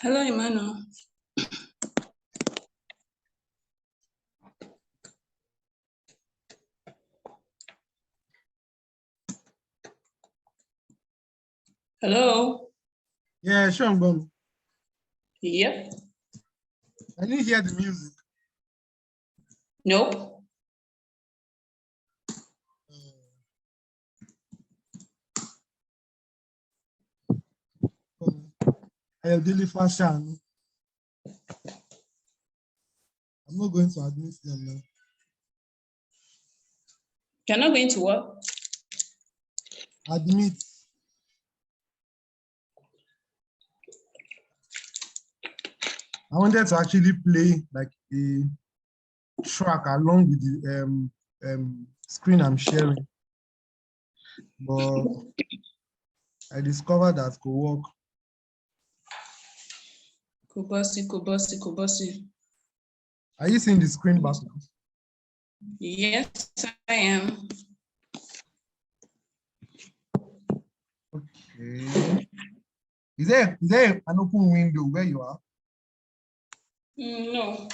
Hello, Emmanuel. Hello. Yeah, sure, I'm going. Yep. I didn't hear the music. Nope. I daily fashion. I'm not going to admit them now. You're not going to what? Admit. I wanted to actually play like a track along with the screen I'm sharing, but I discovered that could work. Kubasi. Are you seeing the screen back now? Yes, I am. Okay. Is there an open window where you are? No.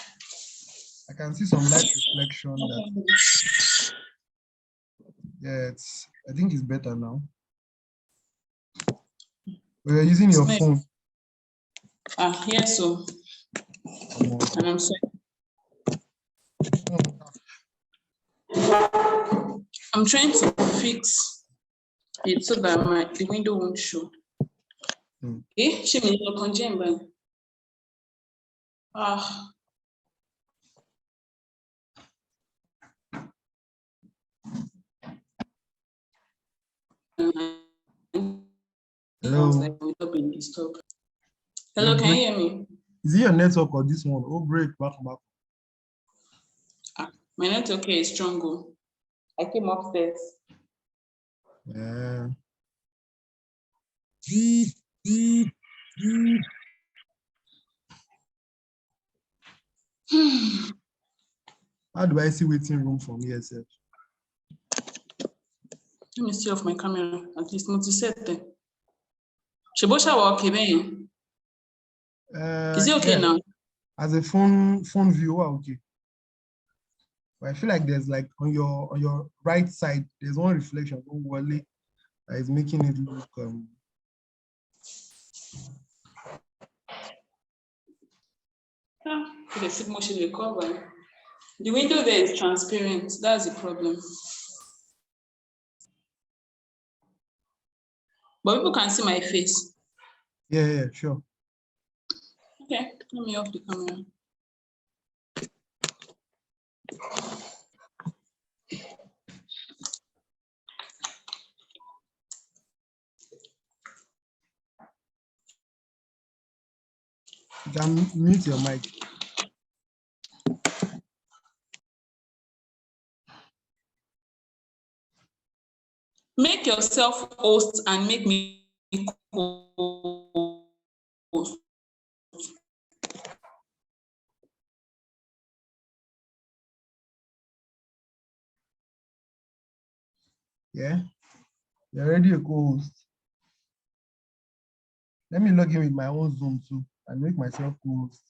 I can see some light reflection. Yeah, I think it's better now. We're using your phone. Yes, so. And I'm sorry. I'm trying to fix it so that the window won't show. Okay, she may not conjure. Hello. Hello, can you hear me? Is it your network or this one? Oh, break back. My network is strong. I came upstairs. Yeah. How do I see waiting room from here, sir? Let me see off my camera. At least not to set there. Shebosha walk again. Is it okay now? As a phone viewer, okay. But I feel like there's like on your right side, there's one reflection that is making it look The window there is transparent. That's the problem. But people can see my face. Yeah, sure. Okay, let me off the camera. You can mute your mic. Make yourself host and make me host. Yeah, you're already a co-host. Let me log in with my own Zoom too and make myself co-host.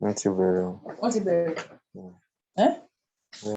Antiburial. Antiburial. Yeah. Eh? Yeah.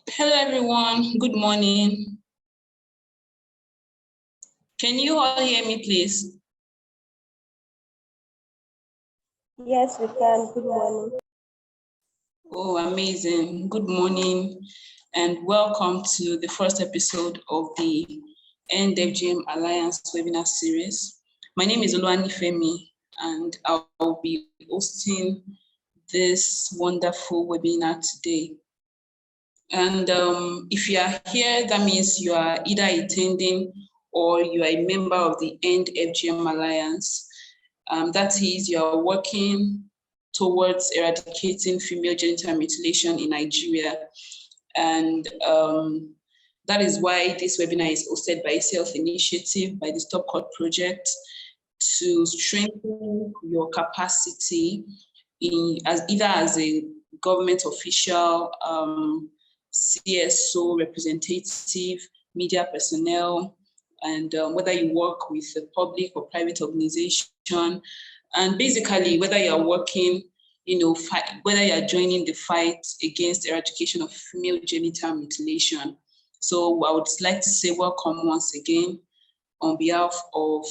Hello, everyone. Good morning. Can you all hear me, please? Yes, we can. Good morning. Oh, amazing. Good morning and welcome to the first episode of the End FGM Alliance webinar series. My name is Oluwani Femi and I'll be hosting this wonderful webinar today. And if you are here, that means you are either attending or you are a member of the End FGM Alliance. That is, you are working towards eradicating female genital mutilation in Nigeria. And that is why this webinar is hosted by a self-initiative by the Stop Court Project to strengthen your capacity either as a government official, CSO representative, media personnel, and whether you work with a public or private organization, and basically whether you are working, whether you are joining the fight against eradication of female genital mutilation. So I would like to say welcome once again on behalf of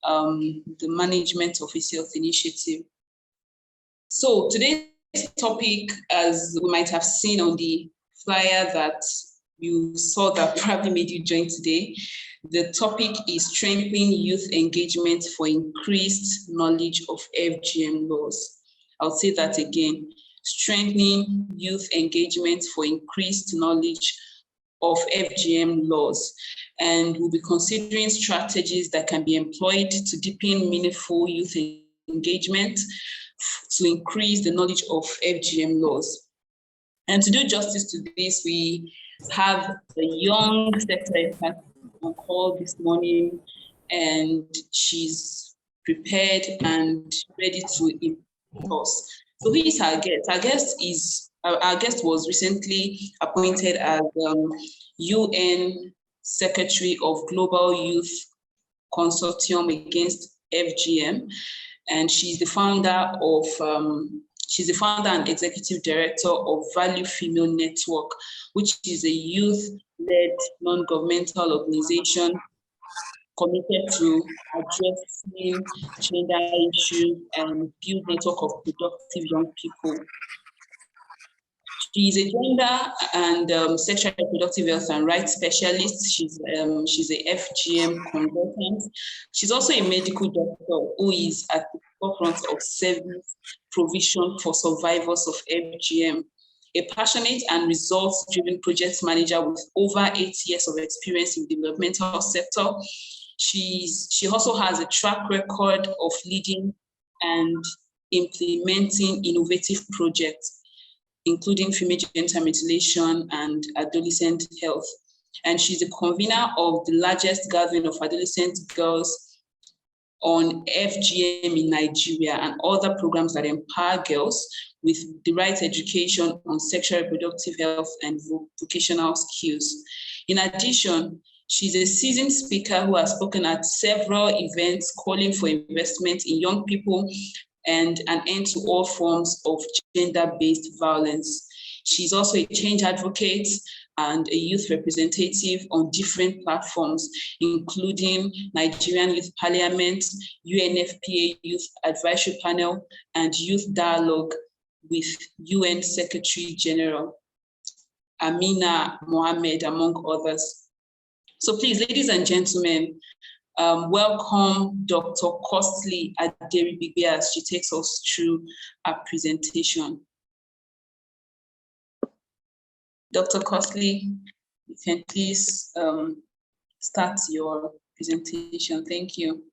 the management of a self-initiative. So today's topic, as we might have seen on the flyer that you saw that probably made you join today, the topic is strengthening youth engagement for increased knowledge of FGM laws. I'll say that again, strengthening youth engagement for increased knowledge of FGM laws. And we'll be considering strategies that can be employed to deepen meaningful youth engagement to increase the knowledge of FGM laws. And to do justice to this, we have a young secretary on call this morning, and she's prepared and ready to inform us. So who is our guest? Our guest was recently appointed as UN Secretary of Global Youth Consortium Against FGM, and she's the founder and executive director of Value Female Network, which is a youth-led non-governmental organization committed to addressing gender issues and build network of productive young people. She's a gender and sexual reproductive health and rights specialist. She's a FGM consultant. She's also a medical doctor who is at the forefront of service provision for survivors of FGM. A passionate and results-driven project manager with over 8 years of experience in the developmental sector. She also has a track record of leading and implementing innovative projects, including female genital mutilation and adolescent health. And she's the convener of the largest gathering of adolescent girls on FGM in Nigeria and other programs that empower girls with the right education on sexual reproductive health and vocational skills. In addition, she's a seasoned speaker who has spoken at several events calling for investment in young people and an end to all forms of gender-based violence. She's also a change advocate and a youth representative on different platforms, including Nigerian Youth Parliament, UNFPA Youth Advisory Panel, and Youth Dialogue with UN Secretary General Amina Mohammed, among others. So please, ladies and gentlemen, welcome Dr. Costly Aderibigbe as she takes us through our presentation. Dr. Costly, you can please start your presentation. Thank you.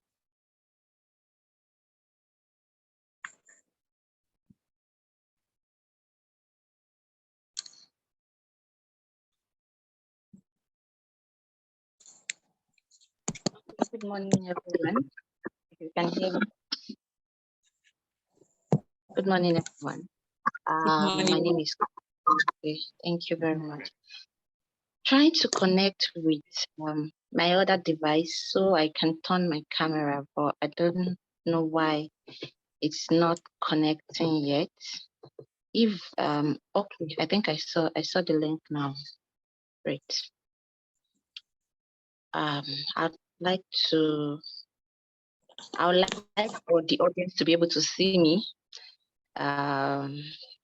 Good morning, everyone. If you can hear me. Good morning, everyone. My name is. Thank you very much. Trying to connect with my other device so I can turn my camera, but I don't know why it's not connecting yet. If okay, I think I saw the link now. Great. I would like for the audience to be able to see me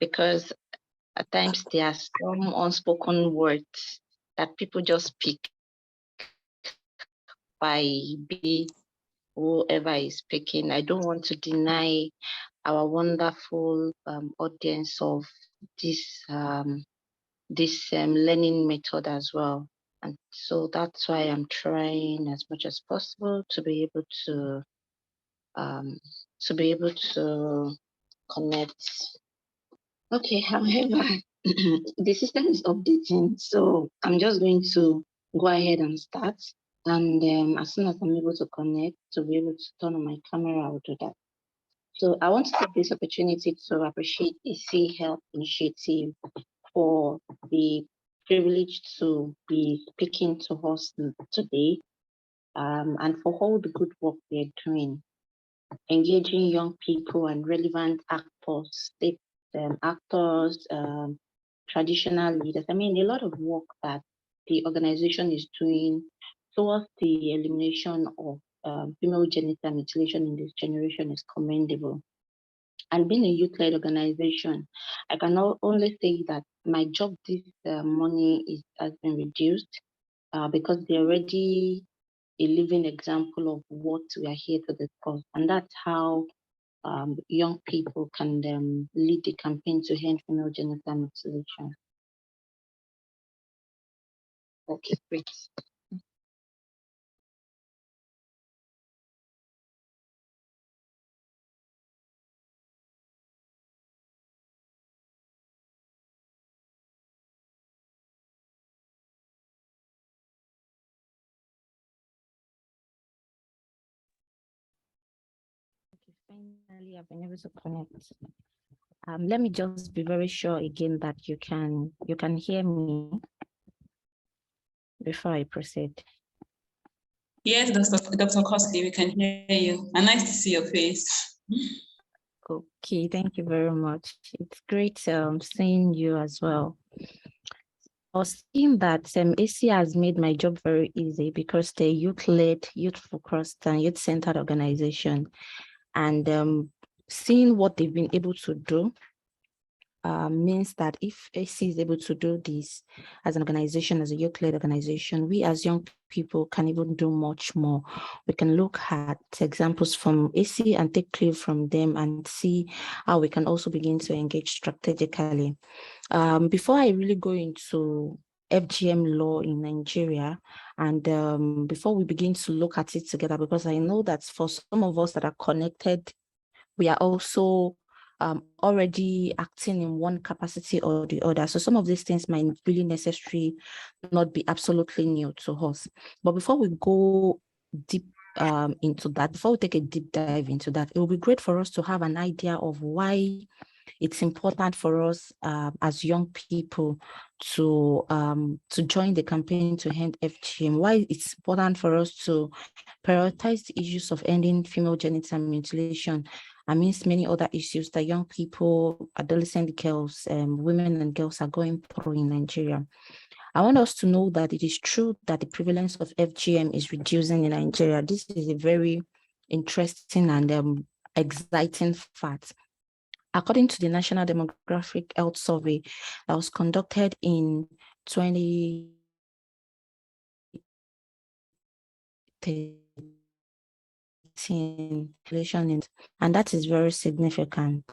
because At times, there are some unspoken words that people just speak by whoever is speaking. I don't want to deny our wonderful audience of this learning method as well. And so that's why I'm trying as much as possible to be able to connect. Okay, however, the system is updating, so I'm just going to go ahead and start. And as soon as I'm able to connect, to be able to turn on my camera, I'll do that. So I want to take this opportunity to appreciate EC Health Initiative for the privilege to be speaking to us today, and for all the good work they're doing, engaging young people and relevant actors, actors, traditional leaders. I mean, a lot of work that the organization is doing towards the elimination of female genital mutilation in this generation is commendable. And being a youth-led organization, I can only say that my job this morning has been reduced because they're already a living example of what we are here to discuss. And that's how young people can lead the campaign to end female genital mutilation. Okay, great. Okay, finally, I've been able to connect. Let me just be very sure again that you can hear me before I proceed. Yes, Dr. Costley, we can hear you. And nice to see your face. Okay, thank you very much. It's great seeing you as well. I was seeing that AC has made my job very easy because they're youth-led, youth-focused, and youth-centered organization. And seeing what they've been able to do means that if AC is able to do this as an organization, as a youth-led organization, we as young people can even do much more. We can look at examples from AC and take clue from them and see how we can also begin to engage strategically. Before I really go into FGM law in Nigeria, and before we begin to look at it together, because I know that for some of us that are connected, we are also already acting in one capacity or the other. So some of these things might really necessarily not be absolutely new to us. But before we go deep into that, before we take a deep dive into that, it will be great for us to have an idea of why it's important for us as young people to join the campaign to end FGM, why it's important for us to prioritize the issues of ending female genital mutilation amidst many other issues that young people, adolescent girls, women and girls are going through in Nigeria. I want us to know that it is true that the prevalence of FGM is reducing in Nigeria. This is a very interesting and exciting fact. According to the National Demographic Health Survey that was conducted in 2013, and that is very significant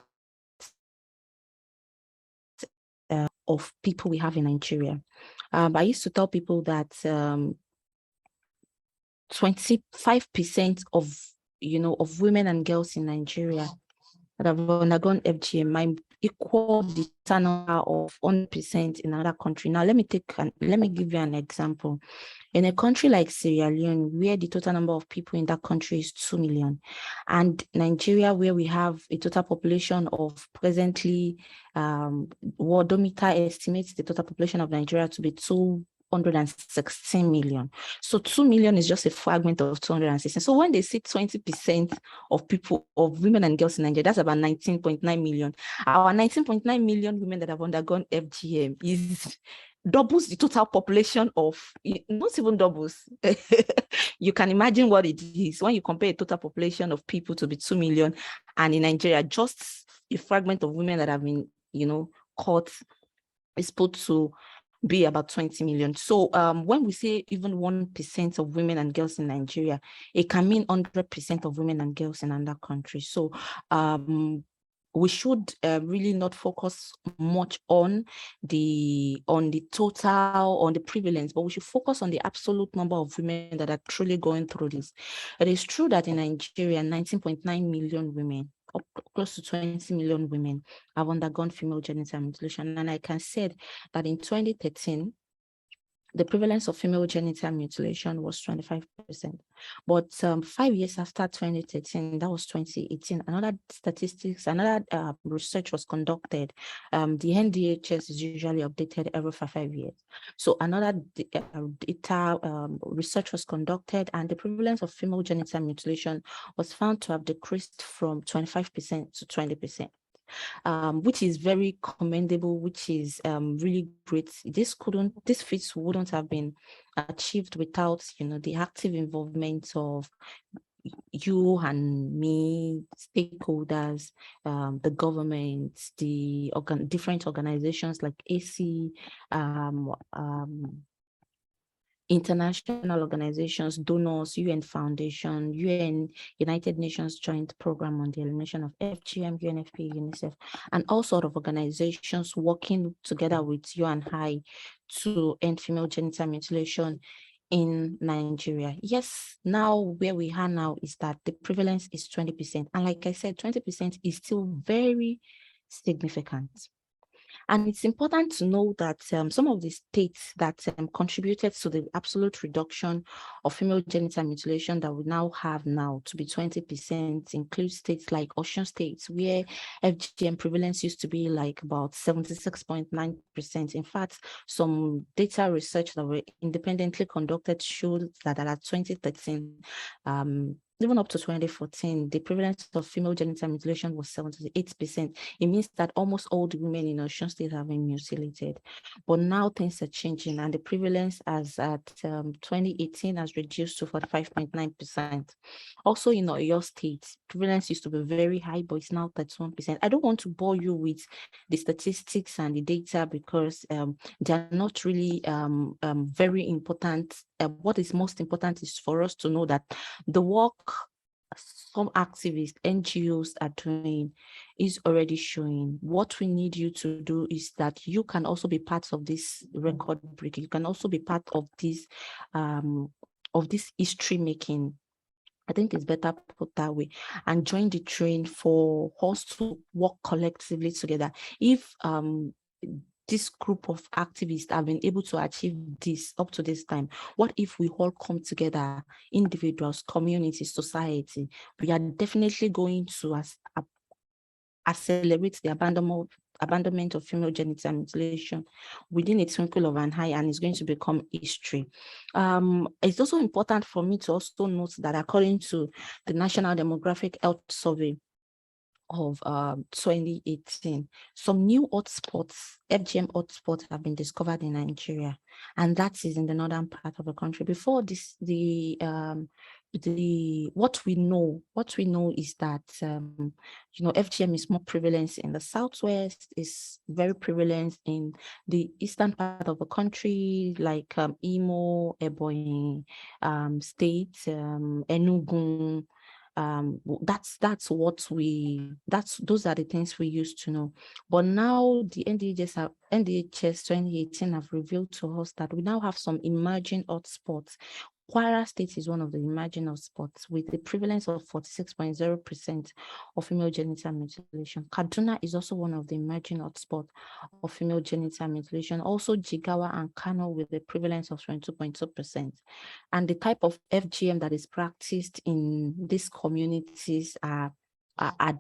of people we have in Nigeria. I used to tell people that 25% of women and girls in Nigeria that have undergone FGM might equal the turnover of 1% in another country. Now, let me give you an example. In a country like Sierra Leone, where the total number of people in that country is 2 million, and Nigeria, where we have a total population of presently, Worldometer estimates the total population of Nigeria to be 216 million. So 2 million is just a fragment of 216. So when they say 20% of people, of women and girls in Nigeria, that's about 19.9 million. Our 19.9 million women that have undergone FGM is doubles the total population of, not even doubles. You can imagine what it is when you compare a total population of people to be 2 million, and in Nigeria, just a fragment of women that have been, caught is put to be about 20 million. So when we say even 1% of women and girls in Nigeria, it can mean 100% of women and girls in another country. So we should really not focus much on the total, on the prevalence, but we should focus on the absolute number of women that are truly going through this. It is true that in Nigeria, 19.9 million women, close to 20 million women, have undergone female genital mutilation. And I can say that in 2013, the prevalence of female genital mutilation was 25%. But 5 years after 2013, that was 2018, another research was conducted. The NDHS is usually updated every 5 years. So another research was conducted, and the prevalence of female genital mutilation was found to have decreased from 25% to 20%. Which is very commendable, which is really great. These feats wouldn't have been achieved without, the active involvement of you and me, stakeholders, the government, the different organizations like AC, international organizations, donors, UN Foundation, United Nations Joint Program on the Elimination of FGM, UNFP, UNICEF, and all sorts of organizations working together with you and I to end female genital mutilation in Nigeria. Yes, now where we are now is that the prevalence is 20%. And like I said, 20% is still very significant. And it's important to know that some of the states that contributed to the absolute reduction of female genital mutilation that we now have to be 20% include states like Osun State, where FGM prevalence used to be like about 76.9%. In fact, some data research that were independently conducted showed that at 2013, even up to 2014, the prevalence of female genital mutilation was 78%. It means that almost all the women in Osun State have been mutilated. But now things are changing, and the prevalence as at 2018 has reduced to 45.9%. Also in Oyo State, prevalence used to be very high, but it's now 31%. I don't want to bore you with the statistics and the data because they are not really very important. What is most important is for us to know that the work some activists, NGOs are doing is already showing. What we need you to do is that you can also be part of this record breaking. You can also be part of this history making. I think it's better put that way, and join the train for us to work collectively together. If this group of activists have been able to achieve this up to this time, what if we all come together, individuals, communities, society? We are definitely going to accelerate the abandonment of female genital mutilation within a twinkle of an eye, and it's going to become history. It's also important for me to also note that according to the National Demographic Health Survey of 2018, some new hotspots, FGM hotspots, have been discovered in Nigeria, and that is in the northern part of the country. Before this, what we know is that FGM is more prevalent in the southwest, is very prevalent in the eastern part of the country, like Imo, Ebonyi State, Enugu. Those are the things we used to know. But now the NDHS 2018 have revealed to us that we now have some emerging hotspots. Kwara State is one of the emerging hotspots with the prevalence of 46.0% of female genital mutilation. Kaduna is also one of the emerging hotspots of female genital mutilation. Also Jigawa and Kano with the prevalence of 22.2%. And the type of FGM that is practiced in these communities are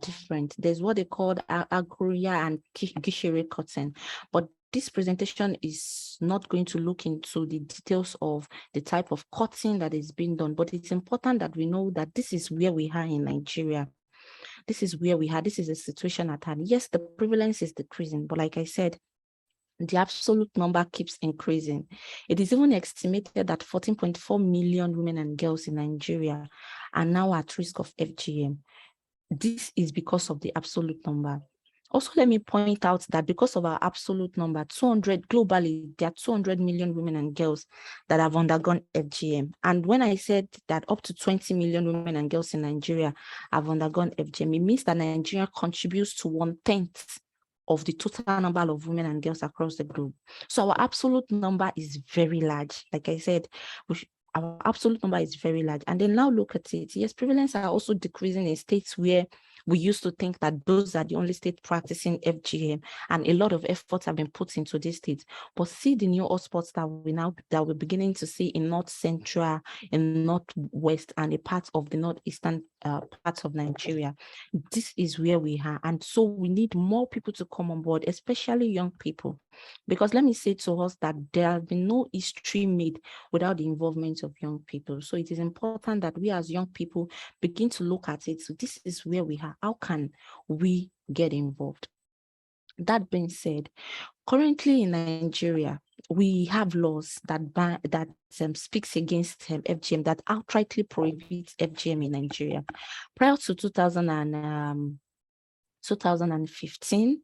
different. There's what they call Aguria and Gishiri cotton, but this presentation is not going to look into the details of the type of cutting that is being done, but it's important that we know that this is where we are in Nigeria. This is where we are. This is a situation at hand. Yes, the prevalence is decreasing, but like I said, the absolute number keeps increasing. It is even estimated that 14.4 million women and girls in Nigeria are now at risk of FGM. This is because of the absolute number. Also, let me point out that because of our absolute number, 200 globally, there are 200 million women and girls that have undergone FGM. And when I said that up to 20 million women and girls in Nigeria have undergone FGM, it means that Nigeria contributes to 1/10 of the total number of women and girls across the globe. So our absolute number is very large. Like I said, our absolute number is very large. And then now look at it. Yes, prevalence are also decreasing in states where we used to think that those are the only states practicing FGM, and a lot of efforts have been put into these states. But see the new hotspots that we're beginning to see in North Central, in Northwest, and a part of the Northeastern parts of Nigeria. This is where we are, and so we need more people to come on board, especially young people, because let me say to us that there has been no history made without the involvement of young people. So it is important that we as young people begin to look at it. So this is where we are. How can we get involved? That being said, currently in Nigeria, we have laws that speaks against FGM, that outrightly prohibits FGM in Nigeria. Prior to 2015,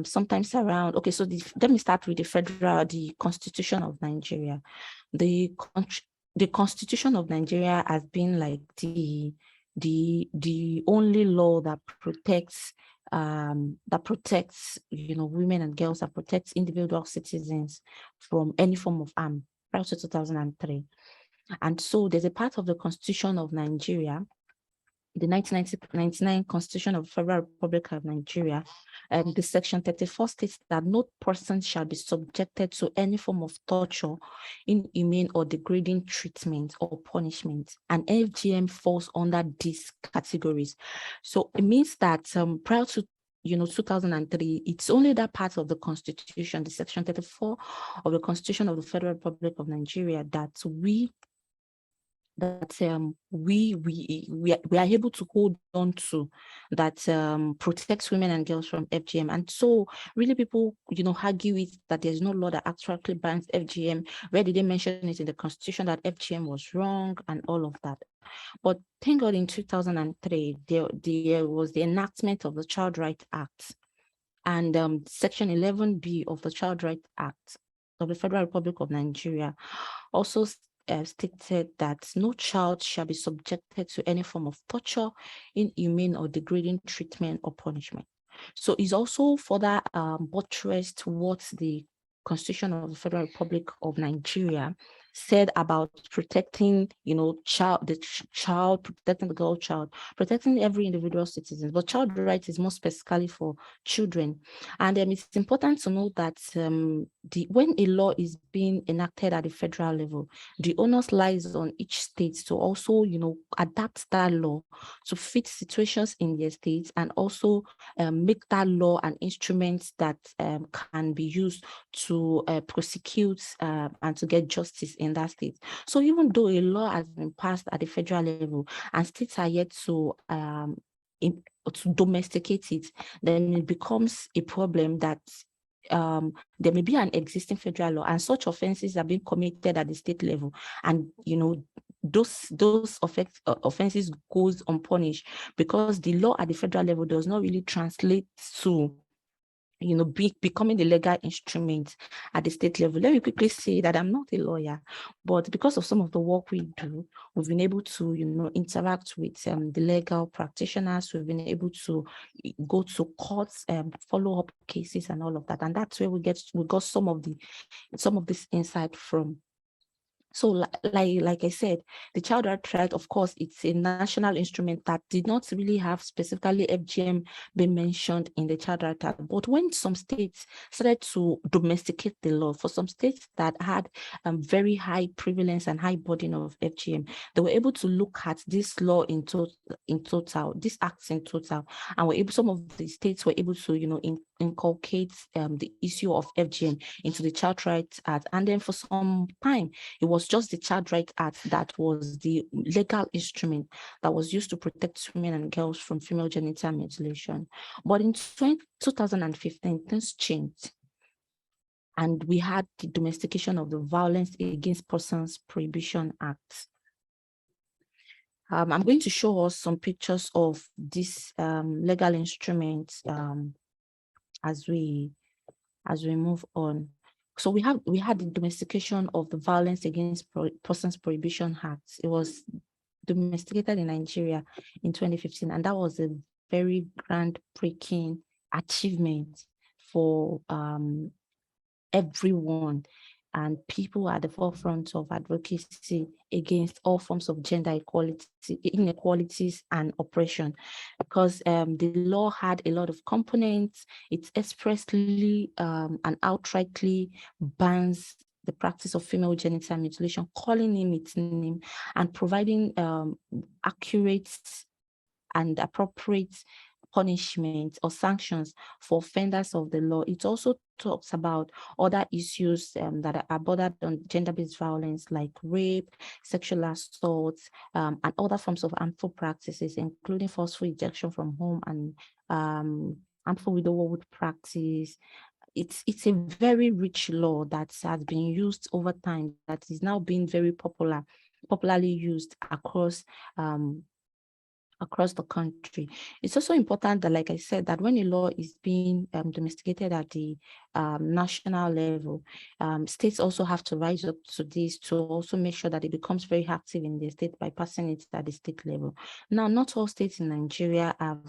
sometimes around, okay, so let me start with the Constitution of Nigeria. The Constitution of Nigeria has been like the only law that protects women and girls, that protects individual citizens from any form of harm, prior to 2003. And so there's a part of the Constitution of Nigeria, the 1999 Constitution of the Federal Republic of Nigeria, the section 34 states that no person shall be subjected to any form of torture, inhumane or degrading treatment or punishment. And FGM falls under these categories. So it means that prior to 2003, it's only that part of the Constitution, the section 34 of the Constitution of the Federal Republic of Nigeria, that we are able to hold on to, that protects women and girls from FGM. And so really people argue with that there's no law that actually bans FGM. Where did they mention it in the Constitution that FGM was wrong and all of that? But thank God in 2003 there was the enactment of the Child Rights Act, and Section 11B of the Child Rights Act of the Federal Republic of Nigeria also stated that no child shall be subjected to any form of torture, inhumane or degrading treatment or punishment. So it's also further buttressed what the Constitution of the Federal Republic of Nigeria said about protecting, the child, protecting the girl child, protecting every individual citizen. But child rights is more specifically for children. And it's important to note that when a law is being enacted at the federal level, the onus lies on each state to also, adapt that law to fit situations in their states, and also make that law an instrument that can be used to prosecute and to get justice in that state. So even though a law has been passed at the federal level and states are yet to domesticate it, then it becomes a problem that there may be an existing federal law and such offenses are being committed at the state level, and those offenses goes unpunished because the law at the federal level does not really translate to becoming the legal instrument at the state level. Let me quickly say that I'm not a lawyer, but because of some of the work we do, we've been able to, interact with the legal practitioners. We've been able to go to courts, follow up cases and all of that. And that's where we got some of this insight from. So like I said, the Child Rights Act, of course, it's a national instrument that did not really have specifically FGM being mentioned in the Child Rights Act. But when some states started to domesticate the law, for some states that had very high prevalence and high burden of FGM, they were able to look at this law in total, this acts in total, and some of the states were able to, inculcate the issue of FGM into the Child Rights Act. And then for some time, it was just the Child Rights Act that was the legal instrument that was used to protect women and girls from female genital mutilation. But in 2015, things changed, and we had the domestication of the Violence Against Persons Prohibition Act. I'm going to show us some pictures of this legal instrument as we move on. So we had the domestication of the Violence Against Persons Prohibition Act. It was domesticated in Nigeria in 2015, and that was a very groundbreaking achievement for everyone, and people at the forefront of advocacy against all forms of gender equality, inequalities, and oppression, because the law had a lot of components. It expressly and outrightly bans the practice of female genital mutilation, calling him its name, and providing accurate and appropriate punishment or sanctions for offenders of the law. It also talks about other issues that are bordered on gender-based violence, like rape, sexual assault, and other forms of harmful practices, including forceful ejection from home and harmful widowhood practice. It's a very rich law that has been used over time, that is now being very popularly used across the country. It's also important that, like I said, that when a law is being domesticated at the national level, states also have to rise up to this to also make sure that it becomes very active in the state by passing it at the state level. Now, not all states in Nigeria have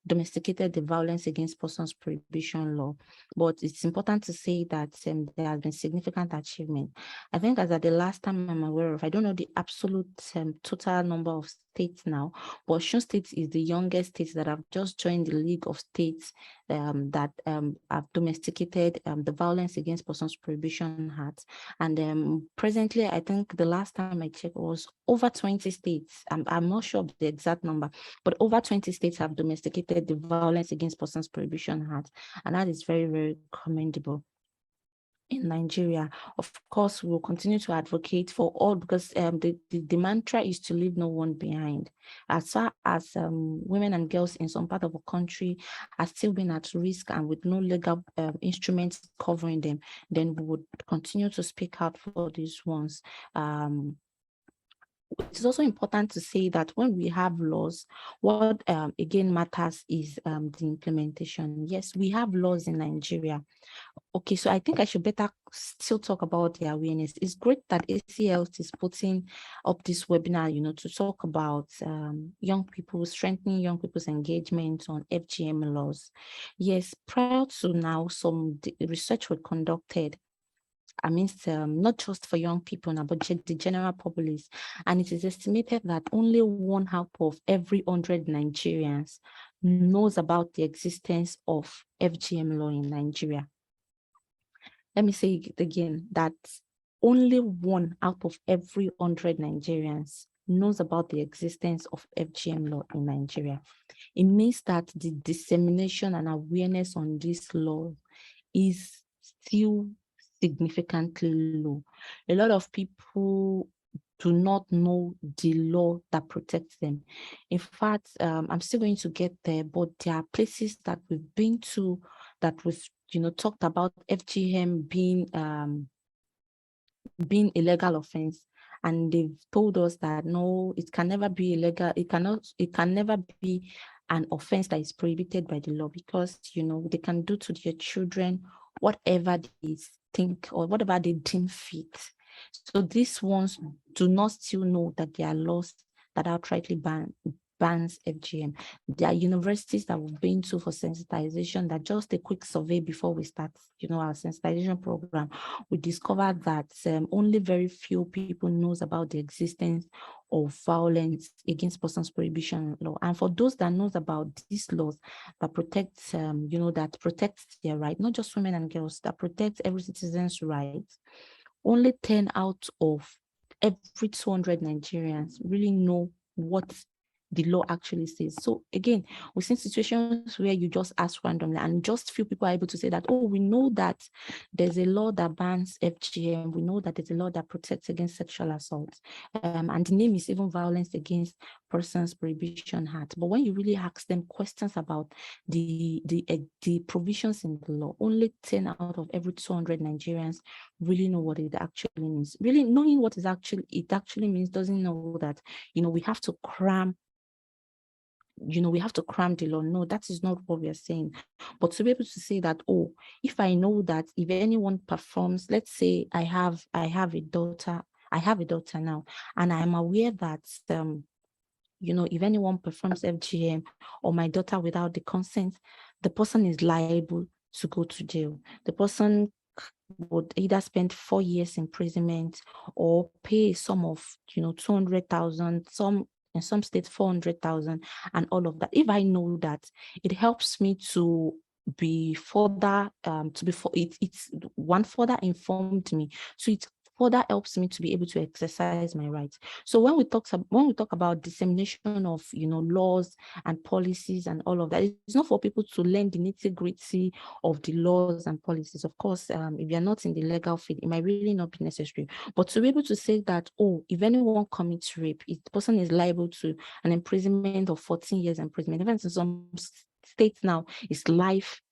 domesticated the Violence Against Persons Prohibition law, but it's important to say that there has been significant achievement. I think, as at the last time I'm aware of, I don't know the absolute total number of states now, but Osun State is the youngest state that have just joined the League of States that have domesticated the Violence Against Persons Prohibition Act. And presently, I think the last time I checked was over 20 states. I'm not sure of the exact number, but over 20 states have domesticated the Violence Against Persons Prohibition Act, and that is very, very commendable. In Nigeria, of course, we will continue to advocate for all, because the mantra is to leave no one behind. As far as women and girls in some part of the country are still being at risk and with no legal instruments covering them, then we would continue to speak out for these ones. It's also important to say that when we have laws, what again matters is the implementation. Yes, we have laws in Nigeria. Okay, so I think I should better still talk about the awareness. It's great that ACL is putting up this webinar, to talk about young people, strengthening young people's engagement on FGM laws. Yes, prior to now, some research was conducted. I mean, not just for young people now, but the general populace. And it is estimated that only 1 out of every 100 Nigerians knows about the existence of FGM law in Nigeria. Let me say it again, that only 1 out of every 100 Nigerians knows about the existence of FGM law in Nigeria. It means that the dissemination and awareness on this law is still significantly low. A lot of people do not know the law that protects them. In fact, I'm still going to get there, but there are places that we've been to that we've talked about FGM being a legal offense, and they've told us that no, it can never be illegal. It can never be an offense that is prohibited by the law, because they can do to their children whatever they think or whatever they deem fit. So these ones do not still know that there are laws that outrightly bans FGM. There are universities that we've been to for sensitization, that just a quick survey before we start, our sensitization program, we discovered that only very few people knows about the existence of Violence Against Persons Prohibition law. And for those that knows about these laws that protects, that protects their right, not just women and girls, that protects every citizen's rights, only 10 out of every 200 Nigerians really know what the law actually says. So again, we've seen situations where you just ask randomly and just few people are able to say that, oh, we know that there's a law that bans FGM. We know that there's a law that protects against sexual assault. And the name is even Violence Against Persons Prohibition Act. But when you really ask them questions about the provisions in the law, only 10 out of every 200 Nigerians really know what it actually means. Really knowing what it actually means doesn't know that, we have to cram we have to cram the law. No, that is not what we are saying. But to be able to say that, oh, if I know that if anyone performs, let's say I have a daughter now, and I'm aware that if anyone performs FGM or my daughter without the consent, the person is liable to go to jail. The person would either spend 4 years imprisonment or pay a sum of 200,000, in some states 400,000, and all of that. If I know that, it helps me to be further it's one further informed me, so it further helps me to be able to exercise my rights. So when we talk about dissemination of laws and policies and all of that, it's not for people to learn the nitty-gritty of the laws and policies. Of course, if you're not in the legal field, it might really not be necessary. But to be able to say that, oh, if anyone commits rape, the person is liable to an imprisonment of 14 years imprisonment. Even in some states now, it's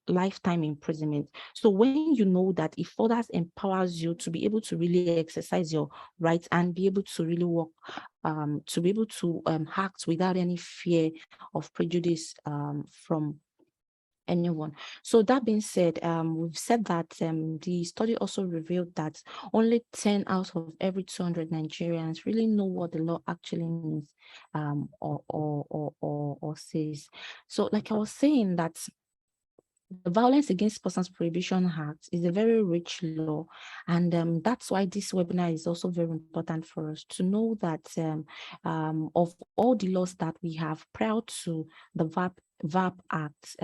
lifetime imprisonment. So when you know that, it further empowers you to be able to really exercise your rights and be able to really work, to be able to act without any fear of prejudice from anyone. So that being said, we've said that the study also revealed that only 10 out of every 200 Nigerians really know what the law actually means or says. So like I was saying, that the Violence Against Persons Prohibition Act is a very rich law, and that's why this webinar is also very important for us to know that of all the laws that we have prior to the VAP Act,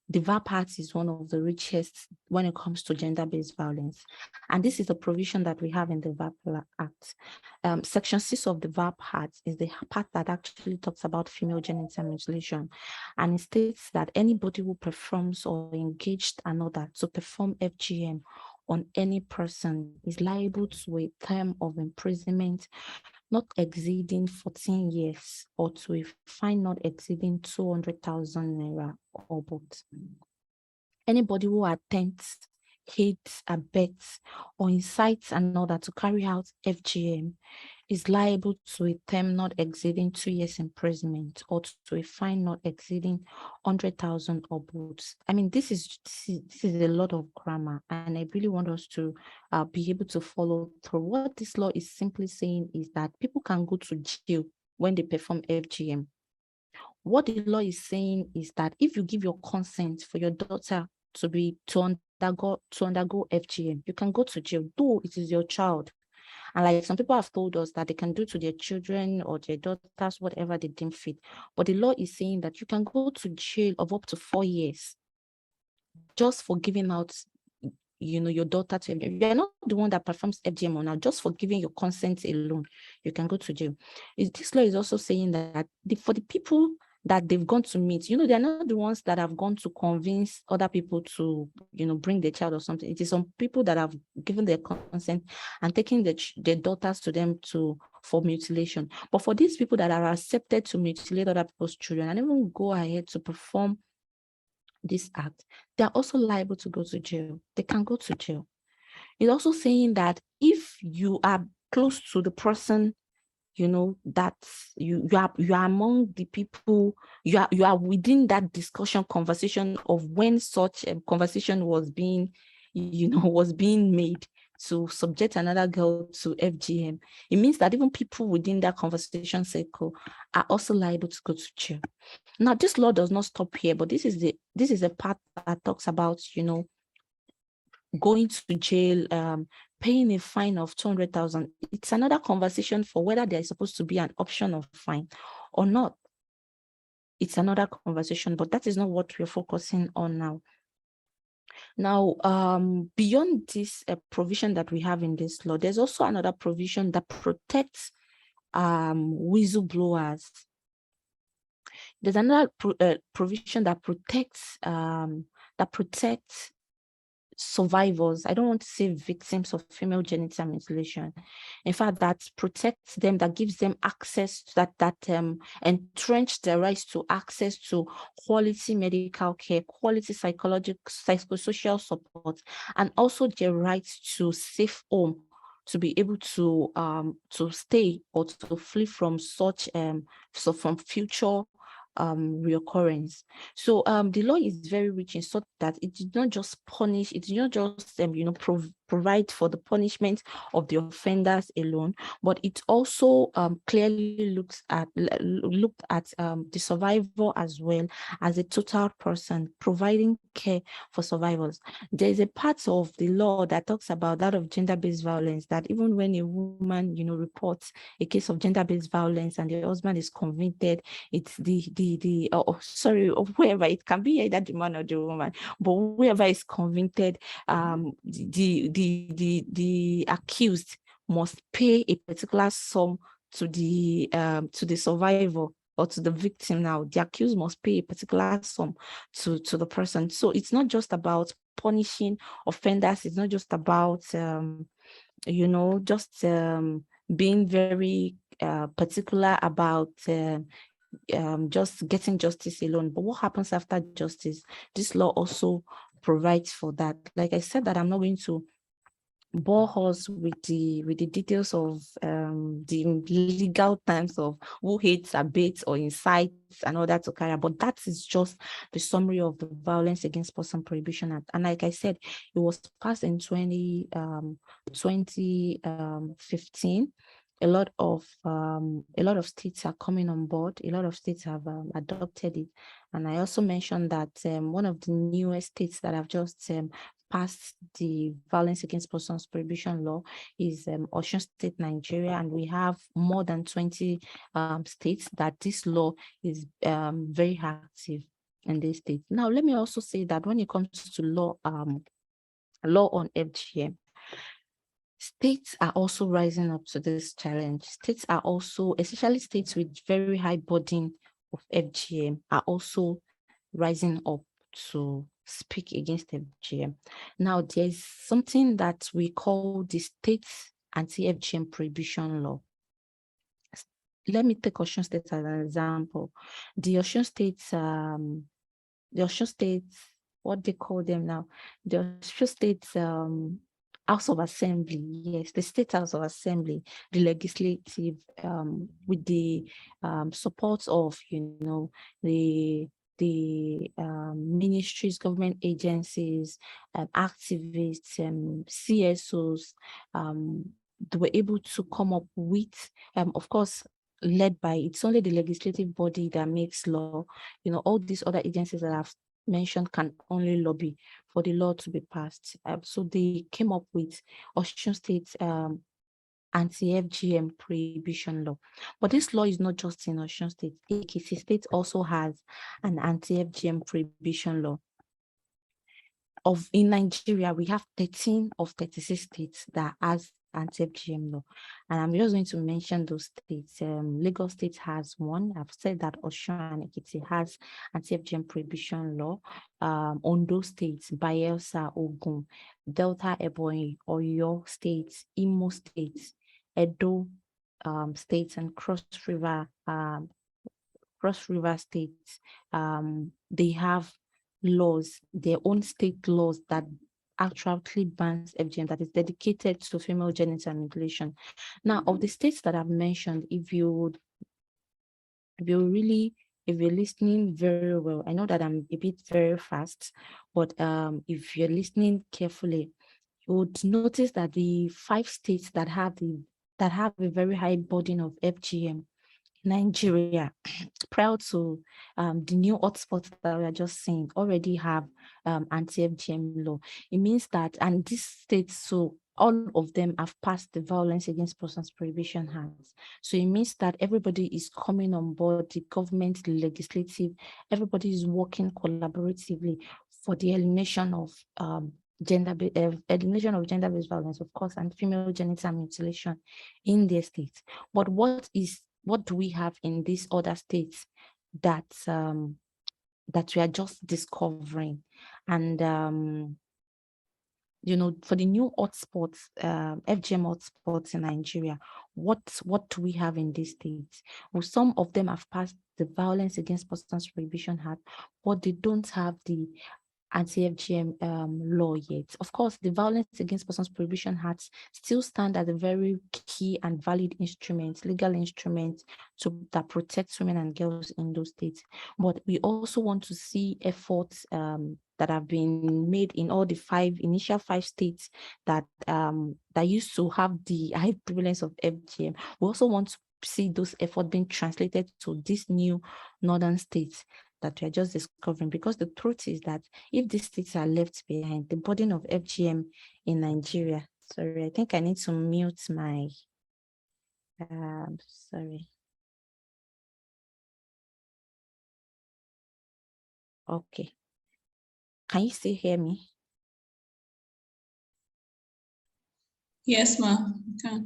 the VAP Act is one of the richest when it comes to gender-based violence. And this is a provision that we have in the VAP Act. Section 6 of the VAP Act is the part that actually talks about female genital mutilation. And it states that anybody who performs or engaged another to perform FGM on any person is liable to a term of imprisonment not exceeding 14 years or to a fine not exceeding 200,000 naira or both. Anybody who attempts, aids, abets, or incites another to carry out FGM is liable to a term not exceeding 2 years imprisonment or to a fine not exceeding 100,000 or both. I mean, this is a lot of grammar, and I really want us to be able to follow through. What this law is simply saying is that people can go to jail when they perform FGM. What the law is saying is that if you give your consent for your daughter to undergo FGM, you can go to jail, though it is your child. And like some people have told us that they can do to their children or their daughters whatever they deem fit. But the law is saying that you can go to jail of up to 4 years just for giving out, your daughter to FGM. You're not the one that performs FGM now, just for giving your consent alone, you can go to jail. This law is also saying that for the people that they've gone to meet, they're not the ones that have gone to convince other people to, bring their child or something. It is some people that have given their consent and taking their daughters to them for mutilation. But for these people that are accepted to mutilate other people's children and even go ahead to perform this act, they're also liable to go to jail. They can go to jail. It's also saying that if you are close to the person, that you are among the people, you are within that conversation of when such a conversation was being made to subject another girl to FGM. It means that even people within that conversation circle are also liable to go to jail. Now, this law does not stop here, but this is a part that talks about, going to jail, paying a fine of 200,000. It's another conversation for whether there is supposed to be an option of fine or not. It's another conversation, but that is not what we're focusing on now. Now, beyond this provision that we have in this law, there's also another provision that protects whistleblowers. There's another provision that protects survivors. I don't want to say victims of female genital mutilation. In fact, that protects them, that gives them access to that entrench their rights to access to quality medical care, quality psychosocial support, and also their rights to safe home, to be able to stay or to flee from such from future reoccurrence. So the law is very rich in such that it did not just punish, it did not just provide for the punishment of the offenders alone, but it also clearly looked at the survivor as well as a total person, providing care for survivors. There is a part of the law that talks about that of gender-based violence, that even when a woman, reports a case of gender-based violence and the husband is convicted, it's whoever, it can be either the man or the woman, but whoever is convicted, the accused must pay a particular sum to the survivor or to the victim. Now the accused must pay a particular sum to the person. So it's not just about punishing offenders, it's not just about being very particular about just getting justice alone, but what happens after justice? This law also provides for that. Like I said, that I'm not going to bore us with the details of the legal terms of who hates, abates, or incites and all that to carry out, but that is just the summary of the Violence Against Person Prohibition Act. And like I said, it was passed in 2015. A lot of states are coming on board. A lot of states have adopted it. And I also mentioned that one of the newest states that have just passed the Violence Against Persons Prohibition Law is Osun State, Nigeria, and we have more than 20 states that this law is very active in these states. Now, let me also say that when it comes to law on FGM, states are also rising up to this challenge. States are also, especially states with very high burden of FGM, are also rising up to speak against FGM. Now, there's something that we call the State Anti-FGM Prohibition Law. Let me take Osun State as an example. The Osun States, what they call them now, the Osun States House of Assembly, yes, the State House of Assembly, the legislative, with the support of, the ministries, government agencies, activists, CSOs, they were able to come up with, of course, led by, it's only the legislative body that makes law. All these other agencies that I've mentioned can only lobby for the law to be passed. So they came up with Osun State Anti-FGM Prohibition Law. But this law is not just in Osun State. Ekiti State also has an Anti-FGM Prohibition Law. In Nigeria, we have 13 of 36 states that has anti-FGM law. And I'm just going to mention those states. Lagos State has one. I've said that Osun and Ekiti has anti-FGM prohibition law. Ondo State, Bayelsa, Ogun, Delta, Ebonyi, Oyo State, Imo State, Edo State, and Cross River States. They have laws, their own state laws that actually bans FGM, that is dedicated to female genital mutilation. Now, of the states that I've mentioned, if you're listening very well, I know that I'm a bit very fast, but if you're listening carefully, you would notice that the 5 states that have a very high burden of FGM, Nigeria, prior to the new hotspots that we are just seeing, already have anti-FGM law. It means that, and these states, so all of them have passed the Violence Against Persons Prohibition Act. So it means that everybody is coming on board, the government, the legislative, everybody is working collaboratively for the elimination of gender-based violence, of course, and female genital mutilation in their states. But what do we have in these other states that we are just discovering? And for the new hotspots, FGM hotspots in Nigeria, what do we have in these states? Well, some of them have passed the Violence Against Persons Prohibition Act, but they don't have the anti-FGM law yet. Of course, the Violence Against Persons Prohibition Act still stand as a very key and valid instrument, legal instrument that protects women and girls in those states. But we also want to see efforts that have been made in all the initial five states that used to have the high prevalence of FGM. We also want to see those efforts being translated to these new northern states that we are just discovering, because the truth is that if these states are left behind, the burden of FGM in Nigeria, sorry, I think I need to mute my, sorry. Okay. Can you still hear me? Yes, ma'am. Okay.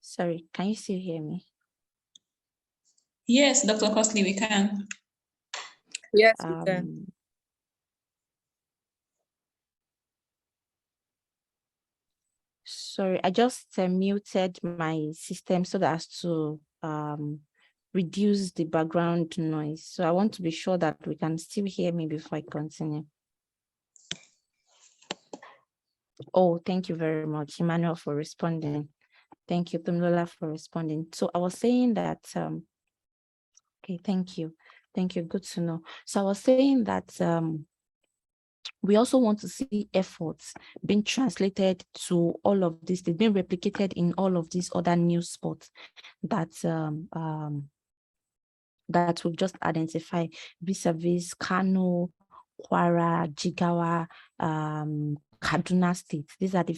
Sorry, can you still hear me? Yes, Dr. Costley, we can. Yes, we can. Sorry, I just muted my system so that as to reduce the background noise. So I want to be sure that we can still hear me before I continue. Oh, thank you very much, Emmanuel, for responding. Thank you, Tumlola, for responding. So I was saying that, okay, thank you. Thank you, good to know. So I was saying that we also want to see efforts being translated to all of this, they've been replicated in all of these other new spots that that we've just identified, vis-a-vis Kano, Kwara, Jigawa, Kaduna State. These are the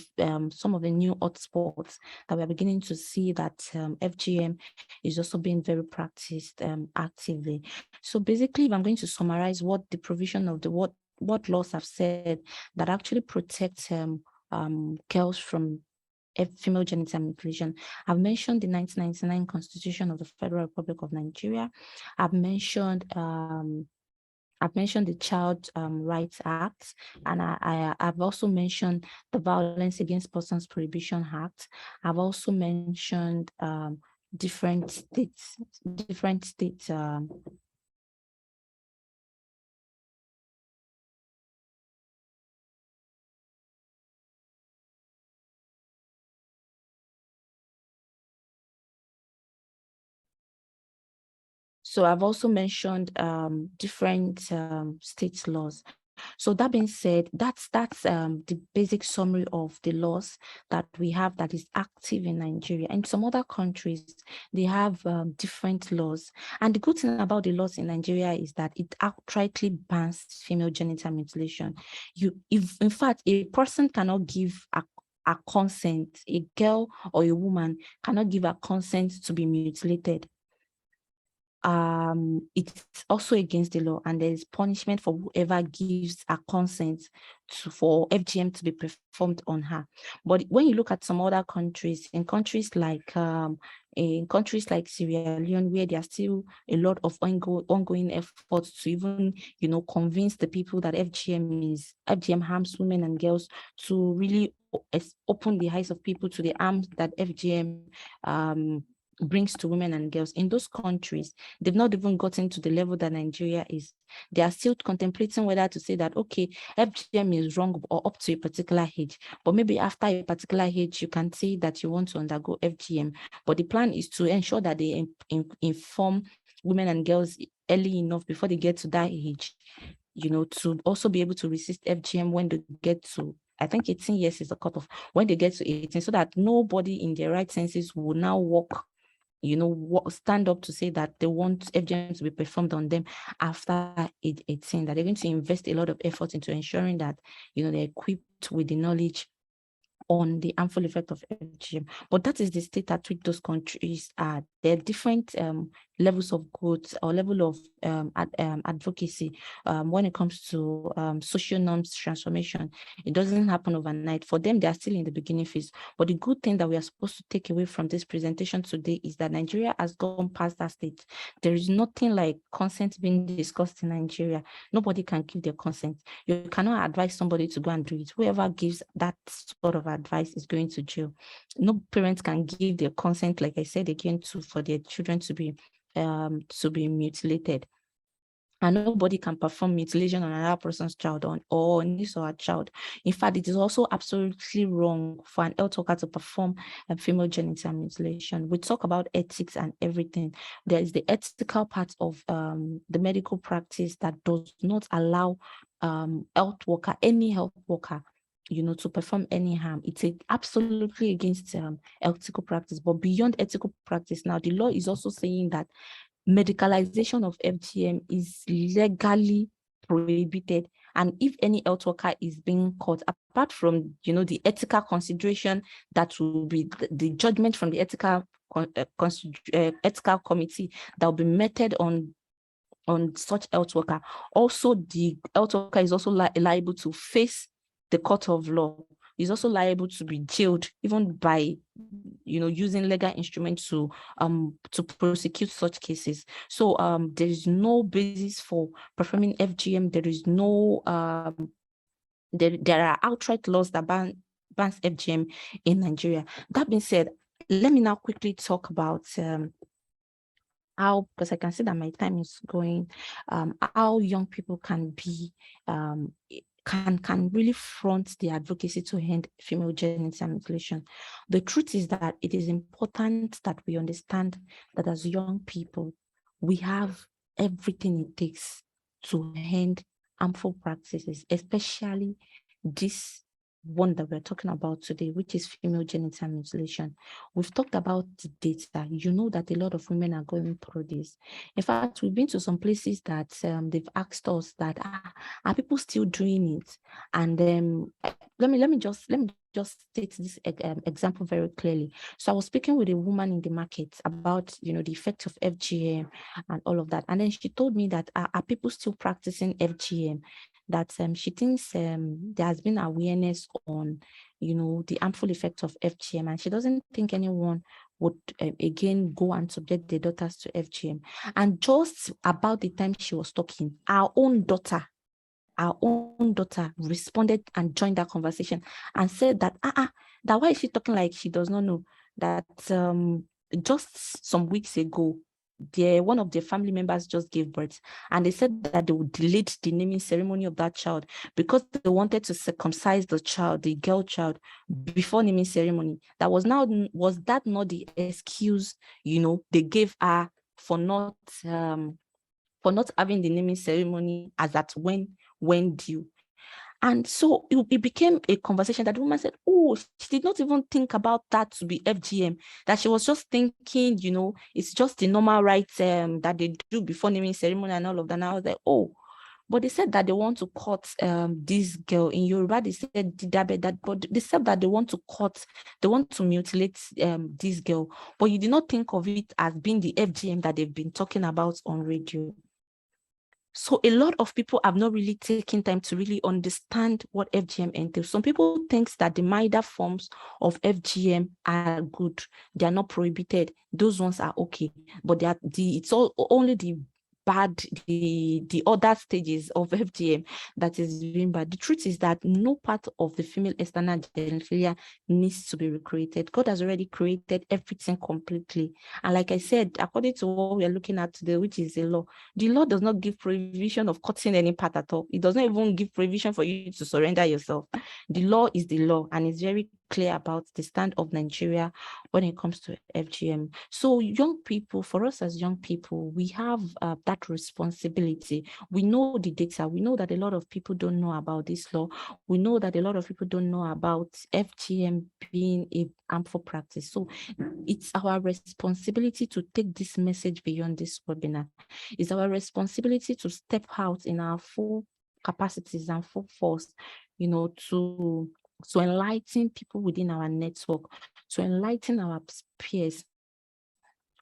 some of the new hotspots that we're beginning to see that FGM is also being very practiced actively. So basically, if I'm going to summarize what the provision of the what laws have said that actually protect girls from female genital mutilation. I've mentioned the 1999 Constitution of the Federal Republic of Nigeria. I've mentioned the Child Rights Act, and I've also mentioned the Violence Against Persons Prohibition Act. I've also mentioned different states. So I've also mentioned different states' laws. So that being said, that's the basic summary of the laws that we have that is active in Nigeria. In some other countries, they have different laws. And the good thing about the laws in Nigeria is that it outrightly bans female genital mutilation. In fact, a person cannot give a consent, a girl or a woman cannot give a consent to be mutilated. It's also against the law, and there is punishment for whoever gives a consent for FGM to be performed on her. But when you look at some other countries, in countries like Sierra Leone, where there are still a lot of ongoing efforts to even convince the people that FGM harms women and girls, to really open the eyes of people to the harms that FGM brings to women and girls. In those countries, they've not even gotten to the level that Nigeria is. They are still contemplating whether to say that, okay, FGM is wrong or up to a particular age, but maybe after a particular age, you can say that you want to undergo FGM. But the plan is to ensure that they inform women and girls early enough before they get to that age, to also be able to resist FGM when they get to, I think 18 years is the cutoff, when they get to 18, so that nobody in their right senses will now stand up to say that they want FGM to be performed on them after age 18, that they're going to invest a lot of effort into ensuring that, they're equipped with the knowledge on the harmful effect of FGM. But that is the state at which those countries are. There are different levels of growth or level of advocacy when it comes to social norms transformation. It doesn't happen overnight. For them, they are still in the beginning phase. But the good thing that we are supposed to take away from this presentation today is that Nigeria has gone past that stage. There is nothing like consent being discussed in Nigeria. Nobody can give their consent. You cannot advise somebody to go and do it. Whoever gives that sort of advice is going to jail. No parents can give their consent, like I said again, for their children to be mutilated. and nobody can perform mutilation on another person's child or on his or her child. In fact, it is also absolutely wrong for an health worker to perform a female genital mutilation. We talk about ethics and everything. There is the ethical part of the medical practice that does not allow any health worker, to perform any harm. It's absolutely against ethical practice. But beyond ethical practice, now the law is also saying that medicalization of FGM is legally prohibited. And if any health worker is being caught, apart from, the ethical consideration that will be the judgment from the ethical committee that will be meted on such health worker, also the health worker is also liable to face the court of law. Is also liable to be jailed, even by using legal instruments to prosecute such cases. So there is no basis for performing FGM. There is no there are outright laws that bans FGM in Nigeria. That being said, let me now quickly talk about how, because I can see that my time is going, how young people can be can really front the advocacy to end female genital mutilation. The truth is that it is important that we understand that as young people, we have everything it takes to end harmful practices, especially this one that we're talking about today, which is female genital mutilation. We've talked about the data. You know that a lot of women are going through this. In fact, we've been to some places that they've asked us that are people still doing it? And let me just state this example very clearly. So I was speaking with a woman in the market about the effect of FGM and all of that, and then she told me that are people still practicing FGM? That she thinks there has been awareness on, the harmful effects of FGM, and she doesn't think anyone would again go and subject their daughters to FGM. And just about the time she was talking, our own daughter responded and joined that conversation and said that that why is she talking like she does not know that just some weeks ago one of their family members just gave birth, and they said that they would delay the naming ceremony of that child because they wanted to circumcise the child, the girl child, before naming ceremony. Was that not the excuse they gave her for not having the naming ceremony as at when due? And so it became a conversation that the woman said, oh, she did not even think about that to be FGM, that she was just thinking, it's just the normal rites that they do before naming ceremony and all of that. And I was like, oh, but they said that they want to cut this girl. In Yoruba, they said that, but they said that they want to mutilate this girl. But you did not think of it as being the FGM that they've been talking about on radio. So a lot of people have not really taken time to really understand what FGM entails. Some people think that the milder forms of FGM are good. They are not prohibited. Those ones are okay. But it's only the bad, the other stages of FGM that is doing bad. The truth is that no part of the female external genitalia needs to be recreated. God has already created everything completely. And like I said, according to what we are looking at today, which is the law does not give prohibition of cutting any part at all. It does not even give prohibition for you to surrender yourself. The law is the law, and it's very clear about the stand of Nigeria when it comes to FGM. So young people, for us as young people, we have that responsibility. We know the data. We know that a lot of people don't know about this law. We know that a lot of people don't know about FGM being a harmful practice. So it's our responsibility to take this message beyond this webinar. It's our responsibility to step out in our full capacities and full force, to enlighten people within our network, to enlighten our peers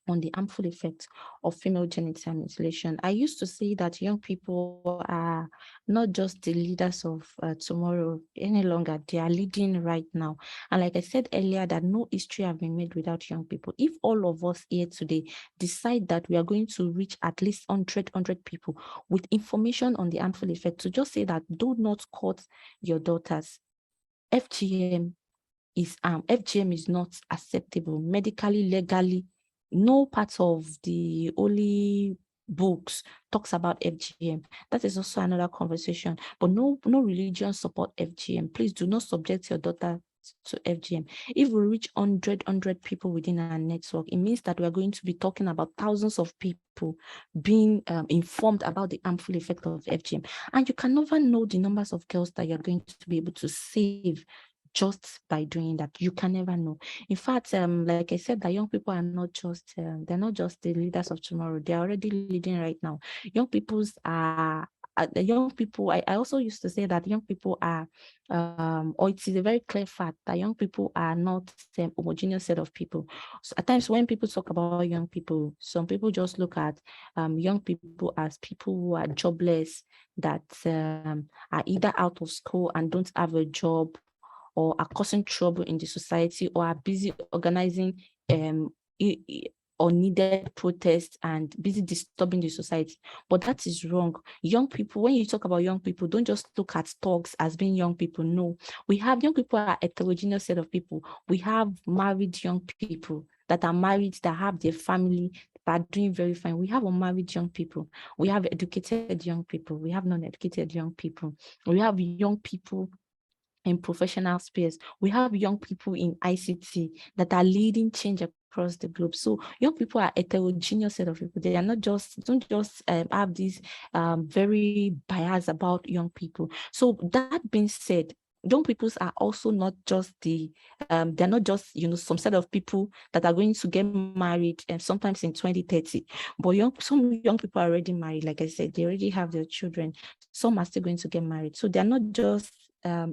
on the harmful effects of female genital mutilation. I used to say that young people are not just the leaders of tomorrow any longer, they are leading right now. And like I said earlier, that no history have been made without young people. If all of us here today decide that we are going to reach at least 100 people with information on the harmful effect, to just say that do not cut your daughters, FGM is not acceptable medically, legally. No part of the holy books talks about FGM. That is also another conversation. But no religion support FGM. Please do not subject your daughter to FGM. If we reach 100 people within our network, it means that we are going to be talking about thousands of people being informed about the harmful effect of FGM. And you can never know the numbers of girls that you're going to be able to save just by doing that. You can never know. In fact, like I said, that young people are not just they're not just the leaders of tomorrow. They're already leading right now. Young people's are the young people. I also used to say that young people are or it is a very clear fact that young people are not the homogeneous set of people. So at times when people talk about young people, some people just look at young people as people who are jobless, that are either out of school and don't have a job, or are causing trouble in the society, or are busy organizing unneeded protests and busy disturbing the society. But that is wrong. Young people, when you talk about young people, don't just look at thugs as being young people. No, we have young people are a heterogeneous set of people. We have married young people that are married, that have their family, that are doing very fine. We have unmarried young people. We have educated young people. We have non-educated young people. We have young people in professional space. We have young people in ICT that are leading change across the globe. So young people are a heterogeneous set of people. They are not just, don't just have this very bias about young people. So that being said, young people are also not just they're not just, some set of people that are going to get married and sometimes in 2030, but some young people are already married. Like I said, they already have their children. Some are still going to get married. So they're not just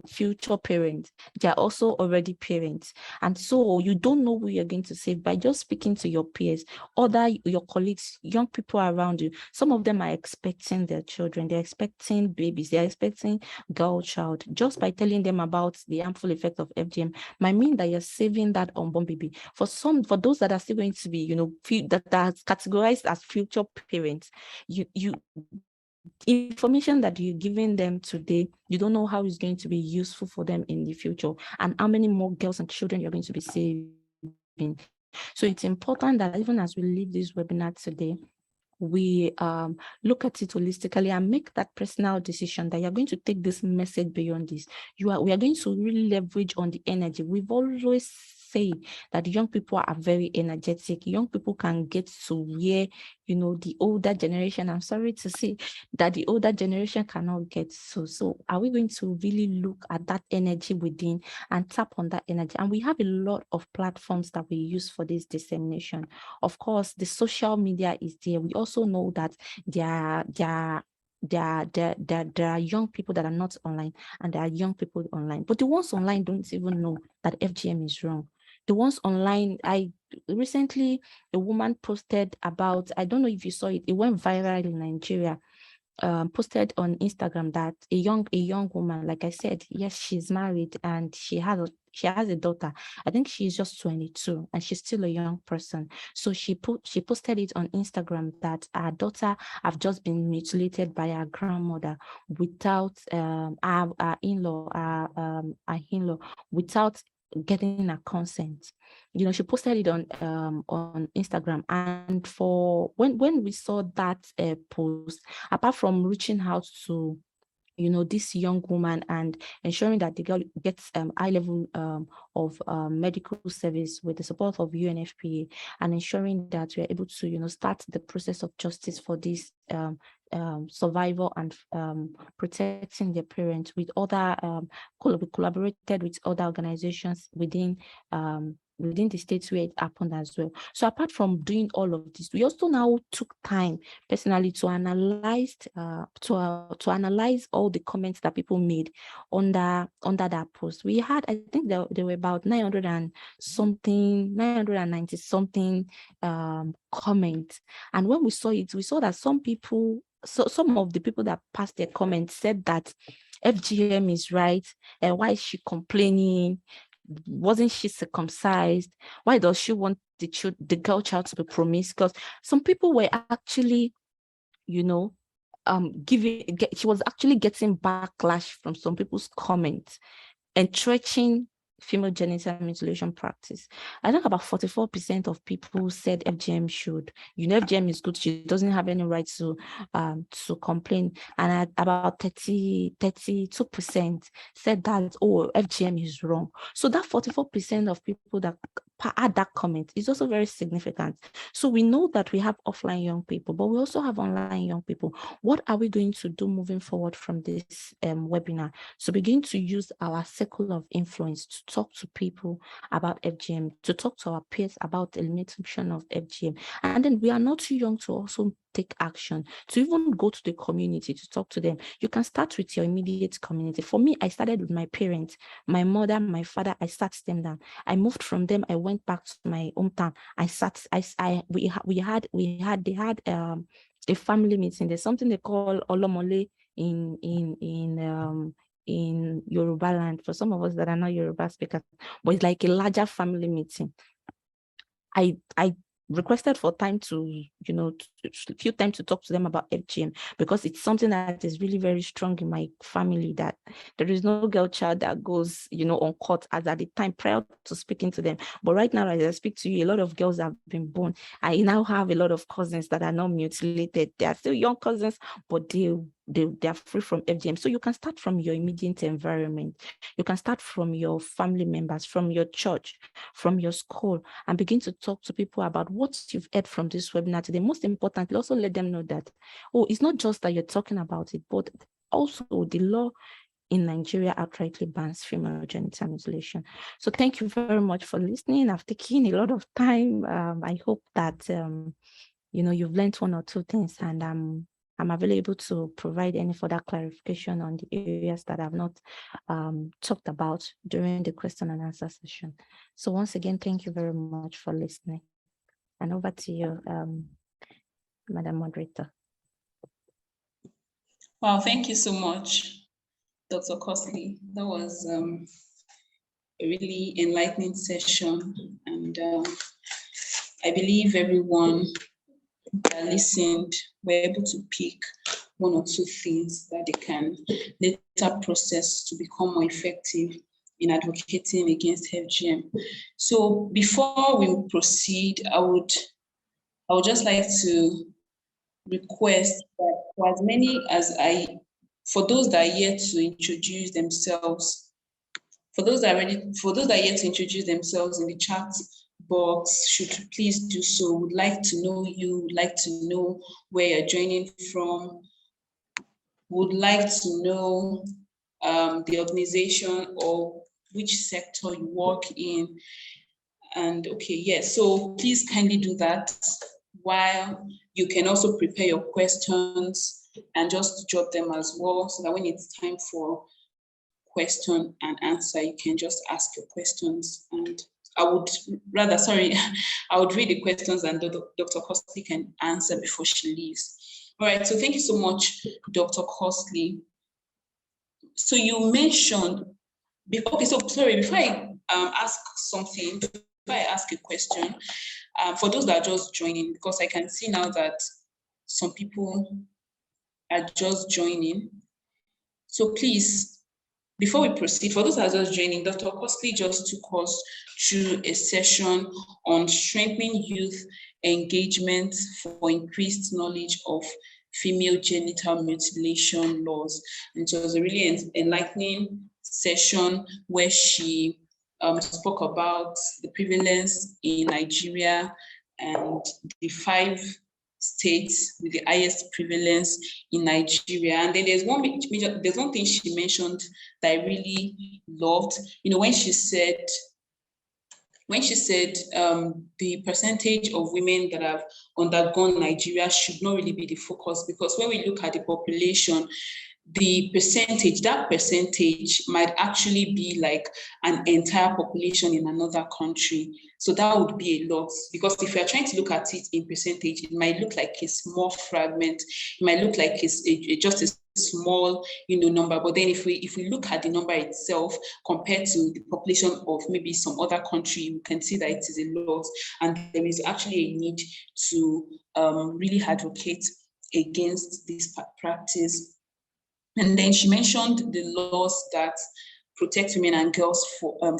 future parents, they are also already parents. And so you don't know who you're going to save by just speaking to your peers, your colleagues, young people around you. Some of them are expecting their children, they're expecting babies, they're expecting girl child. Just by telling them about the harmful effect of FGM might mean that you're saving that unborn baby. For those that are still going to be, that are categorized as future parents, information that you're giving them today, you don't know how it's going to be useful for them in the future, and how many more girls and children you're going to be saving. So it's important that even as we leave this webinar today, we look at it holistically and make that personal decision that you're going to take this message beyond this. We are going to really leverage on the energy. We've always say that young people are very energetic. Young people can get to where, the older generation, I'm sorry to say, that the older generation cannot get. So are we going to really look at that energy within and tap on that energy? And we have a lot of platforms that we use for this dissemination. Of course, the social media is there. We also know that there are young people that are not online, and there are young people online. But the ones online don't even know that FGM is wrong. The ones online, recently a woman posted about, I don't know if you saw it, it went viral in Nigeria, posted on Instagram that a young woman, like I said, yes, she's married and she has a daughter. I think she's just 22 and she's still a young person. So she posted it on Instagram that her daughter have just been mutilated by her grandmother without our in-law without getting a consent. She posted it on Instagram, and for when we saw that post, apart from reaching out to this young woman and ensuring that the girl gets high level of medical service with the support of UNFPA, and ensuring that we're able to start the process of justice for this survivor and protecting their parents with other we collaborated with other organizations within the states where it happened as well. So apart from doing all of this, we also now took time personally to analyze to analyze all the comments that people made under that post. We had, I think there were about 990 something comments. And when we saw it, we saw that some of the people that passed their comments said that FGM is right, and why is she complaining? Wasn't she circumcised? Why does she want the girl child to be promiscuous? Some people were actually, she was actually getting backlash from some people's comments, entrenching female genital mutilation practice. I think about 44% of people said FGM should, FGM is good, she doesn't have any right to complain. And about 32% said that, oh, FGM is wrong. So that 44% of people that had that comment is also very significant. So we know that we have offline young people, but we also have online young people. What are we going to do moving forward from this webinar? So begin to use our circle of influence to talk to people about FGM, to talk to our peers about the elimination of FGM. And then we are not too young to also take action, to even go to the community to talk to them. You can start with your immediate community. For me, I started with my parents, my mother, my father. I sat them down. I moved from them. I went back to my hometown. They had a family meeting. There's something they call Olomole in Yoruba land, for some of us that are not Yoruba speakers, but it's like a larger family meeting. I requested for time to, few time to talk to them about FGM, because it's something that is really very strong in my family, that there is no girl child that goes, on court as at the time prior to speaking to them. But right now, as I speak to you, a lot of girls have been born. I now have a lot of cousins that are not mutilated. They are still young cousins, but they are free from FGM. So you can start from your immediate environment. You can start from your family members, from your church, from your school, and begin to talk to people about what you've heard from this webinar today. Most importantly, also let them know that, it's not just that you're talking about it, but also the law in Nigeria outrightly bans female genital mutilation. So thank you very much for listening. I've taken a lot of time. I hope that you've learned one or two things, and I'm available to provide any further clarification on the areas that I've not talked about during the question and answer session. So once again, thank you very much for listening. And over to you, Madam Moderator. Wow, thank you so much, Dr. Costley. That was a really enlightening session, and I believe everyone that listened were able to pick one or two things that they can later process to become more effective in advocating against FGM. So before we proceed, I would just like to request that for as many as for those that are yet to introduce themselves, for those that are yet to introduce themselves in the chat box, should please do so. Would like to know you, would like to know where you're joining from, would like to know the organization or which sector you work in. And okay, yes, so please kindly do that, while you can also prepare your questions and just jot them as well, so that when it's time for question and answer, you can just ask your questions. And I would read the questions and Dr. Costley can answer before she leaves. All right, so thank you so much, Dr. Costley. So you mentioned, okay, so sorry, before I ask something, before I ask a question, for those that are just joining, because I can see now that some people are just joining. So please, before we proceed, for those that are just joining, Dr. Costley just took us through a session on strengthening youth engagement for increased knowledge of female genital mutilation laws. And so it was a really enlightening session where she spoke about the prevalence in Nigeria and the 5 states with the highest prevalence in Nigeria. And then there's one thing she mentioned that I really loved. When she said the percentage of women that have undergone Nigeria should not really be the focus, because when we look at the population, that percentage might actually be like an entire population in another country. So that would be a lot, because if you're trying to look at it in percentage, it might look like a small fragment. It might look like it's just a small, number. But then if we look at the number itself compared to the population of maybe some other country, we can see that it is a lot, and there is actually a need to really advocate against this practice. And then she mentioned the laws that protect women and girls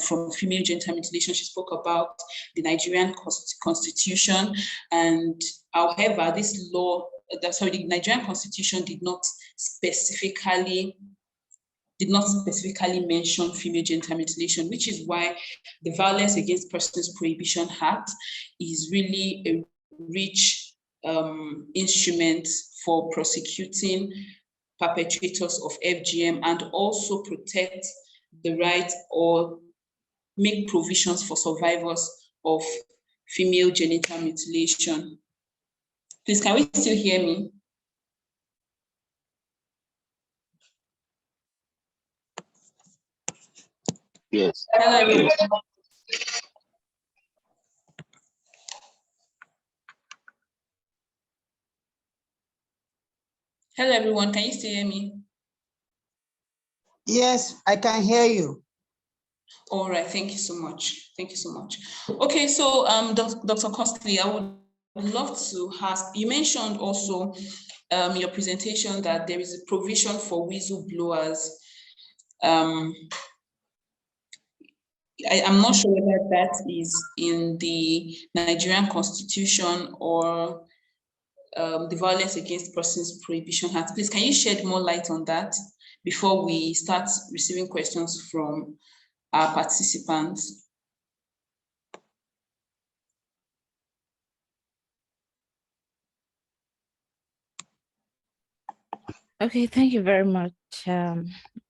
from female genital mutilation. She spoke about the Nigerian constitution, and however, this law, the Nigerian constitution did not specifically mention female genital mutilation, which is why the Violence Against Persons Prohibition Act is really a rich instrument for prosecuting perpetrators of FGM and also protect the right or make provisions for survivors of female genital mutilation. Please, can we still hear me? Yes. Hello, everyone. Hello, everyone. Can you still hear me? Yes, I can hear you. All right. Thank you so much. Thank you so much. Okay, so Dr. Costley, I would love to ask, you mentioned also your presentation that there is a provision for whistleblowers. I'm not sure whether that is in the Nigerian Constitution or the Violence Against Persons Prohibition Act. Please, can you shed more light on that before we start receiving questions from our participants? Okay, thank you very much.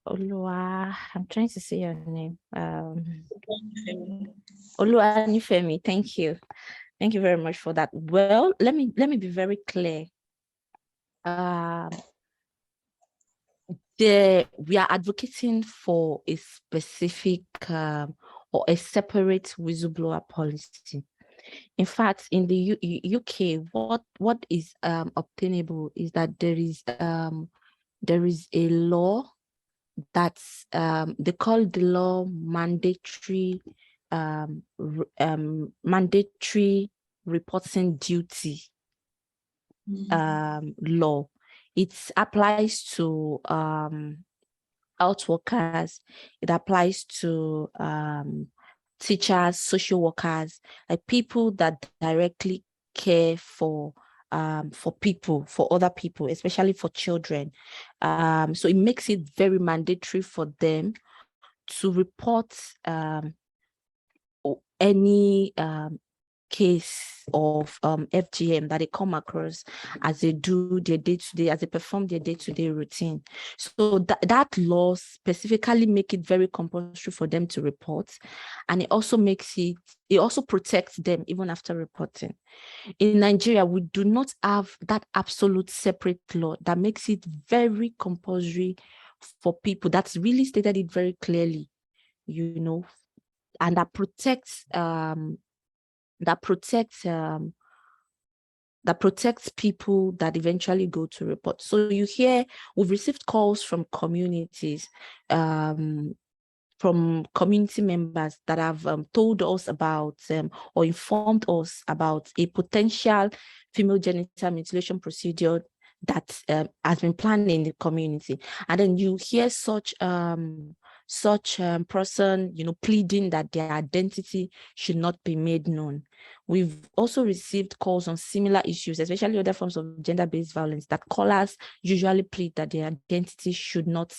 Olua, I'm trying to say your name. Oluwanifemi, thank you. Thank you very much for that. Well, let me be very clear. We are advocating for a specific or a separate whistleblower policy. In fact, in the UK, what is obtainable is that there is a law that's they call the law mandatory mandatory reporting duty law. It applies to health workers. It applies to teachers, social workers, like people that directly care for people, for other people, especially for children. So it makes it very mandatory for them to report any case of FGM that they come across as they do their day-to-day, as they perform their day-to-day routine. So that law specifically make it very compulsory for them to report, and it also protects them even after reporting. In Nigeria, we do not have that absolute separate law that makes it very compulsory for people. That's really stated it very clearly, you know, and that protects people that eventually go to report. So you hear we've received calls from communities, from community members that have told us about or informed us about a potential female genital mutilation procedure that has been planned in the community. And then you hear such person, you know, pleading that their identity should not be made known. We've also received calls on similar issues, especially other forms of gender-based violence, that callers usually plead that their identity should not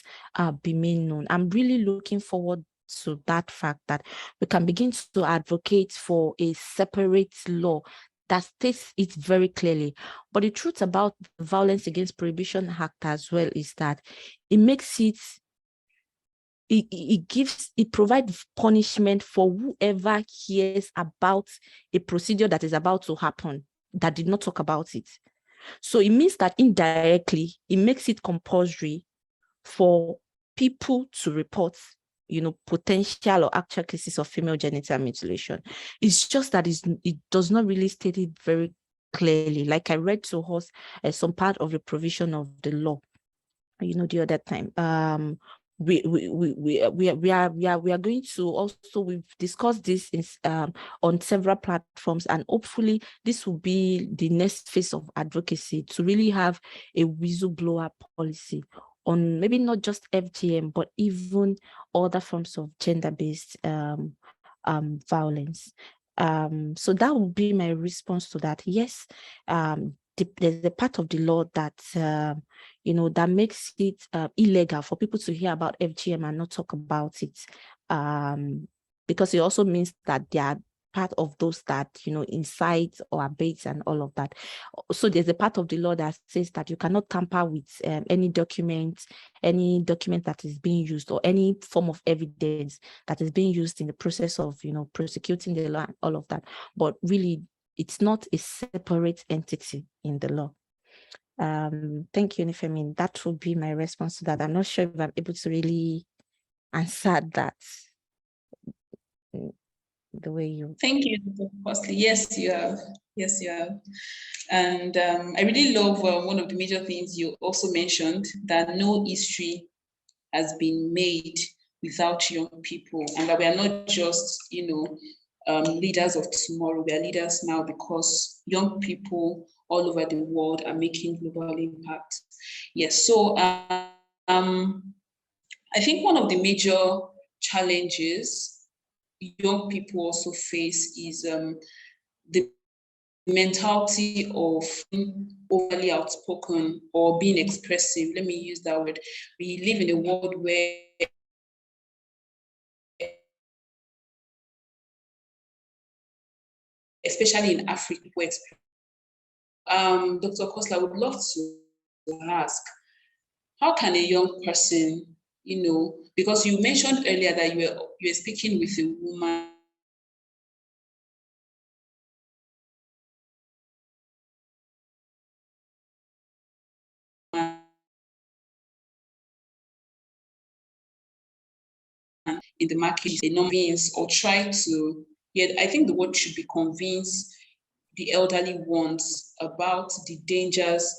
be made known. I'm really looking forward to that fact that we can begin to advocate for a separate law that states it very clearly. But the truth about the Violence Against Prohibition Act as well is that it makes it provides punishment for whoever hears about a procedure that is about to happen that did not talk about it. So it means that indirectly, it makes it compulsory for people to report, you know, potential or actual cases of female genital mutilation. It's just that it does not really state it very clearly. Like I read to us some part of the provision of the law, you know, the other time. We are going to also, we've discussed this on several platforms, and hopefully this will be the next phase of advocacy, to really have a whistleblower policy on maybe not just FGM, but even other forms of gender-based violence. So that would be my response to that. Yes, there's a part of the law that that makes it illegal for people to hear about FGM and not talk about it, because it also means that they are part of those that incite or abate and all of that. So there's a part of the law that says that you cannot tamper with any document that is being used, or any form of evidence that is being used in the process of prosecuting the law and all of that. But really, it's not a separate entity in the law. Thank you, Nifemi. That would be my response to that. I'm not sure if I'm able to really answer that the way you. Thank you, Dr. Costley. Yes, you have. Yes, you have. And I really love one of the major things you also mentioned, that no history has been made without young people, and that we are not just, leaders of tomorrow. We are leaders now because young people all over the world are making global impact. Yes, so I think one of the major challenges young people also face is the mentality of being overly outspoken or being expressive. Let me use that word. We live in a world where especially in Africa, Dr. Kosla, I would love to ask, how can a young person, because you mentioned earlier that you were speaking with a woman in the market, convince or try to, I think the word should be convince the elderly ones about the dangers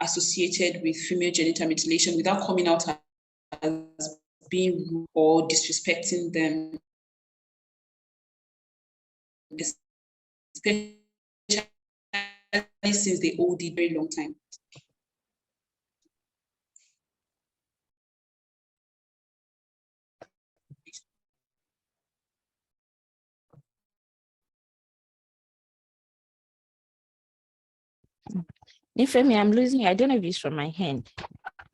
associated with female genital mutilation without coming out as being rude or disrespecting them, especially since they hold it very long time. Nifemi, I'm losing. I don't know if it's from my hand.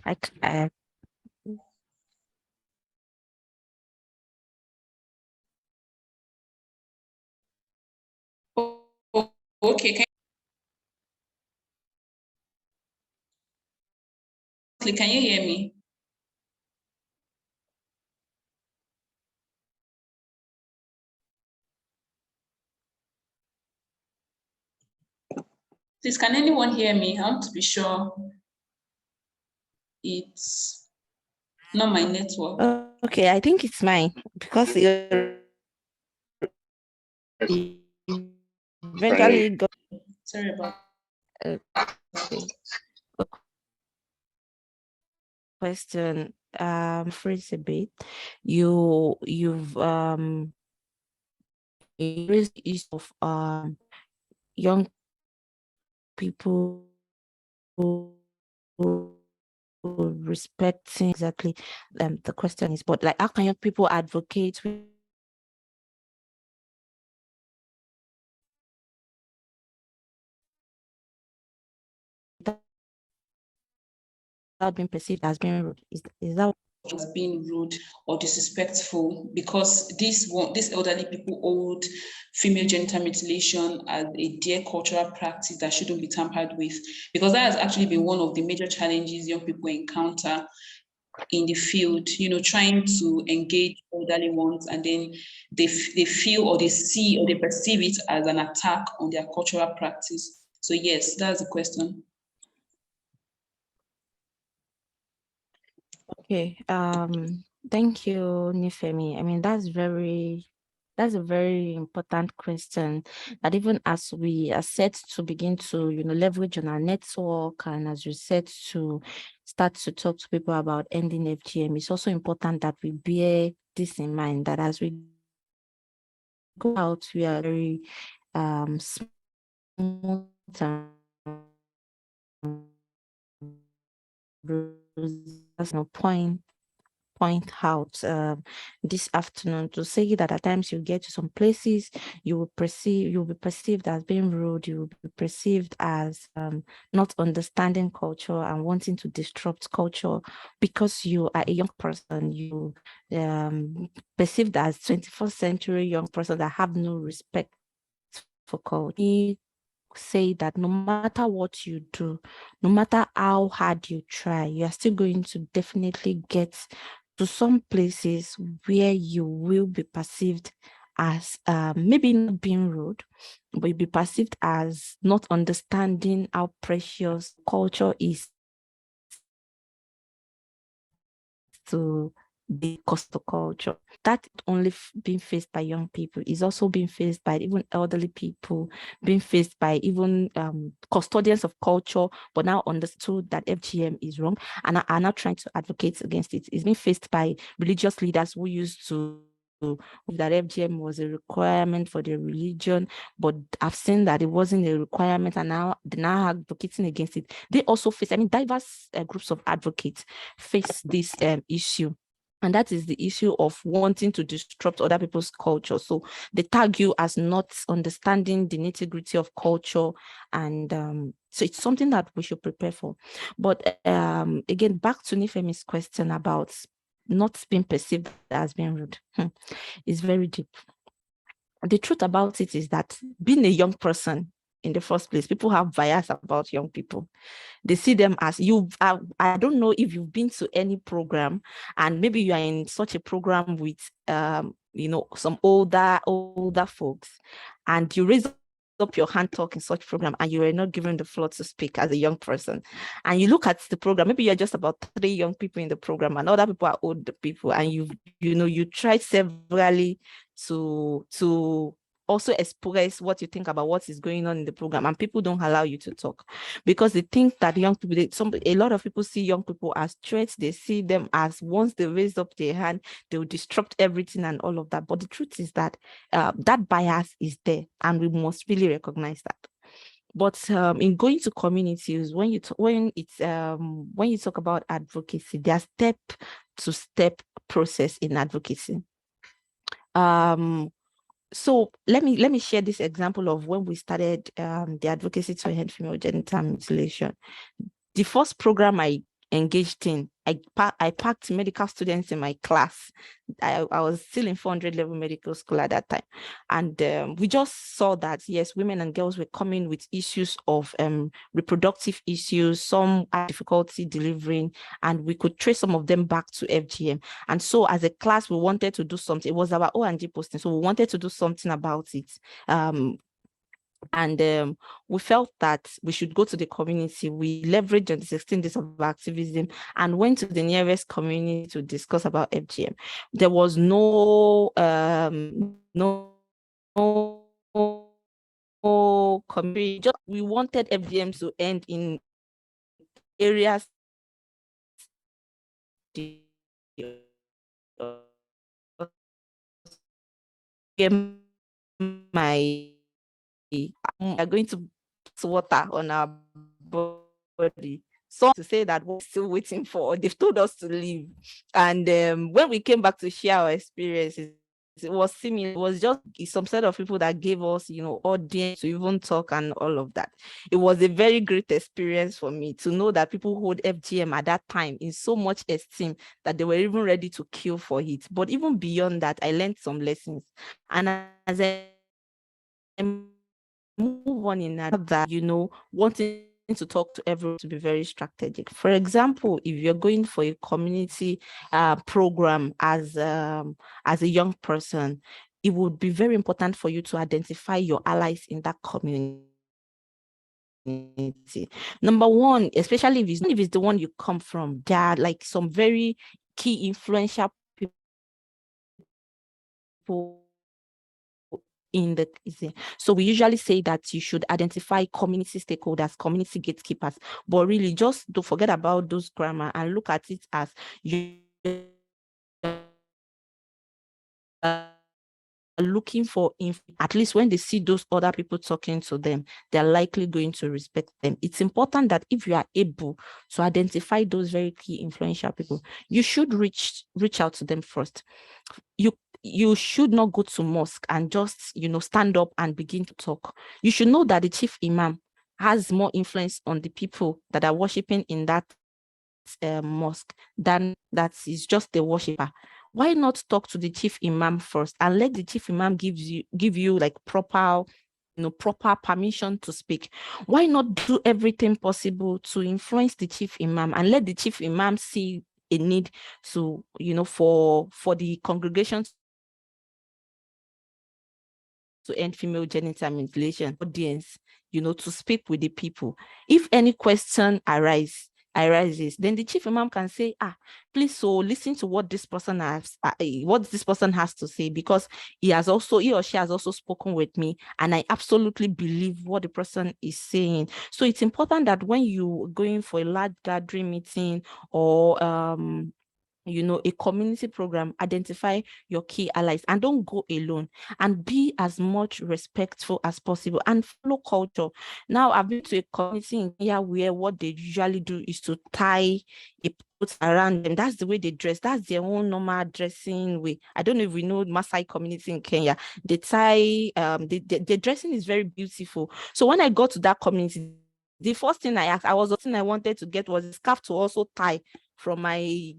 Okay. Can you hear me? Please, can anyone hear me? I want to be sure it's not my network. Okay, I think it's mine because it eventually got. Sorry about Okay. Question, phrase a bit. You've raised the issue of young people respecting exactly the question is, but like, how can young people advocate without being perceived as being rude? Is that as being rude or disrespectful, because these elderly people hold female genital mutilation as a dear cultural practice that shouldn't be tampered with, because that has actually been one of the major challenges young people encounter in the field, trying to engage elderly ones, and then they feel or they see or they perceive it as an attack on their cultural practice. So yes, that's the question. okay? Thank you, Nifemi. I mean, that's a very important question, that even as we are set to begin to, leverage on our network, and as we set to start to talk to people about ending FGM, it's also important that we bear this in mind, that as we go out, we are very smooth and point out this afternoon, to say that at times you get to some places, you'll be perceived as being rude, you will be perceived as not understanding culture and wanting to disrupt culture because you are a young person. You perceived as 21st century young person that have no respect for culture. Say that no matter what you do, no matter how hard you try, you are still going to definitely get to some places where you will be perceived as maybe not being rude, but you'll be perceived as not understanding how precious culture is to the cost of culture. That only being faced by young people, is also being faced by even elderly people, being faced by even custodians of culture, but now understood that FGM is wrong and are now trying to advocate against it. It's being faced by religious leaders who used to that FGM was a requirement for their religion, but I've seen that it wasn't a requirement, and now they're now advocating against it. They also face, diverse groups of advocates face this issue. And that is the issue of wanting to disrupt other people's culture. So they tag you as not understanding the nitty-gritty of culture. And so it's something that we should prepare for. But again, back to Nifemi's question about not being perceived as being rude. It's very deep. The truth about it is that being a young person in the first place, people have bias about young people. They see them as I don't know if you've been to any program and maybe you are in such a program with some older folks, and you raise up your hand talk in such program and you are not given the floor to speak as a young person, and you look at the program, maybe you're just about 3 young people in the program and other people are older people, and you try severally to also express what you think about what is going on in the program, and people don't allow you to talk because they think that young people, a lot of people see young people as threats. They see them as, once they raise up their hand, they will disrupt everything and all of that. But the truth is that that bias is there, and we must really recognize that. But in going to communities, when you talk about advocacy, there's step-to-step process in advocacy. So let me share this example of when we started the advocacy to end female genital mutilation. The first program I engaged in, I packed medical students in my class. I was still in 400 level medical school at that time. And we just saw that, yes, women and girls were coming with issues of reproductive issues, some had difficulty delivering, and we could trace some of them back to FGM. And so as a class, we wanted to do something. It was our O&G posting, so we wanted to do something about it. And we felt that we should go to the community. We leveraged on the 16 days of activism and went to the nearest community to discuss about FGM. There was no community. Just we wanted FGM to end in areas are going to put water on our body. So to say that we're still waiting for, they've told us to leave. And when we came back to share our experiences, it was similar. It was just some set of people that gave us, audience to even talk and all of that. It was a very great experience for me to know that people hold FGM at that time in so much esteem that they were even ready to kill for it. But even beyond that, I learned some lessons. And as I move on in that, wanting to talk to everyone, to be very strategic. For example, if you're going for a community program as a young person, it would be very important for you to identify your allies in that community. Number one, especially if it's the one you come from, there are like some very key influential people so we usually say that you should identify community stakeholders, community gatekeepers, but really just don't forget about those grammar and look at it as you looking for, at least when they see those other people talking to them, they're likely going to respect them. It's important that if you are able to identify those very key influential people, you should reach out to them first. You should not go to mosque and just, stand up and begin to talk. You should know that the chief imam has more influence on the people that are worshiping in that mosque than that is just the worshiper. Why not talk to the chief imam first and let the chief imam give you like proper permission to speak? Why not do everything possible to influence the chief imam and let the chief imam see a need to, for the congregation to end female genital mutilation audience, to speak with the people. If any question arises, then the chief imam can say, please, so listen to what this person has to say, because he or she has also spoken with me, and I absolutely believe what the person is saying. So it's important that when you're going for a large gathering meeting or a community program, identify your key allies and don't go alone, and be as much respectful as possible and follow culture. Now, I've been to a community in Kenya where what they usually do is to tie a put around them. That's the way they dress. That's their own normal dressing way. I don't know if we know Maasai community in Kenya. They tie, their dressing is very beautiful. So when I got to that community, the first thing I wanted to get was a scarf to also tie from my,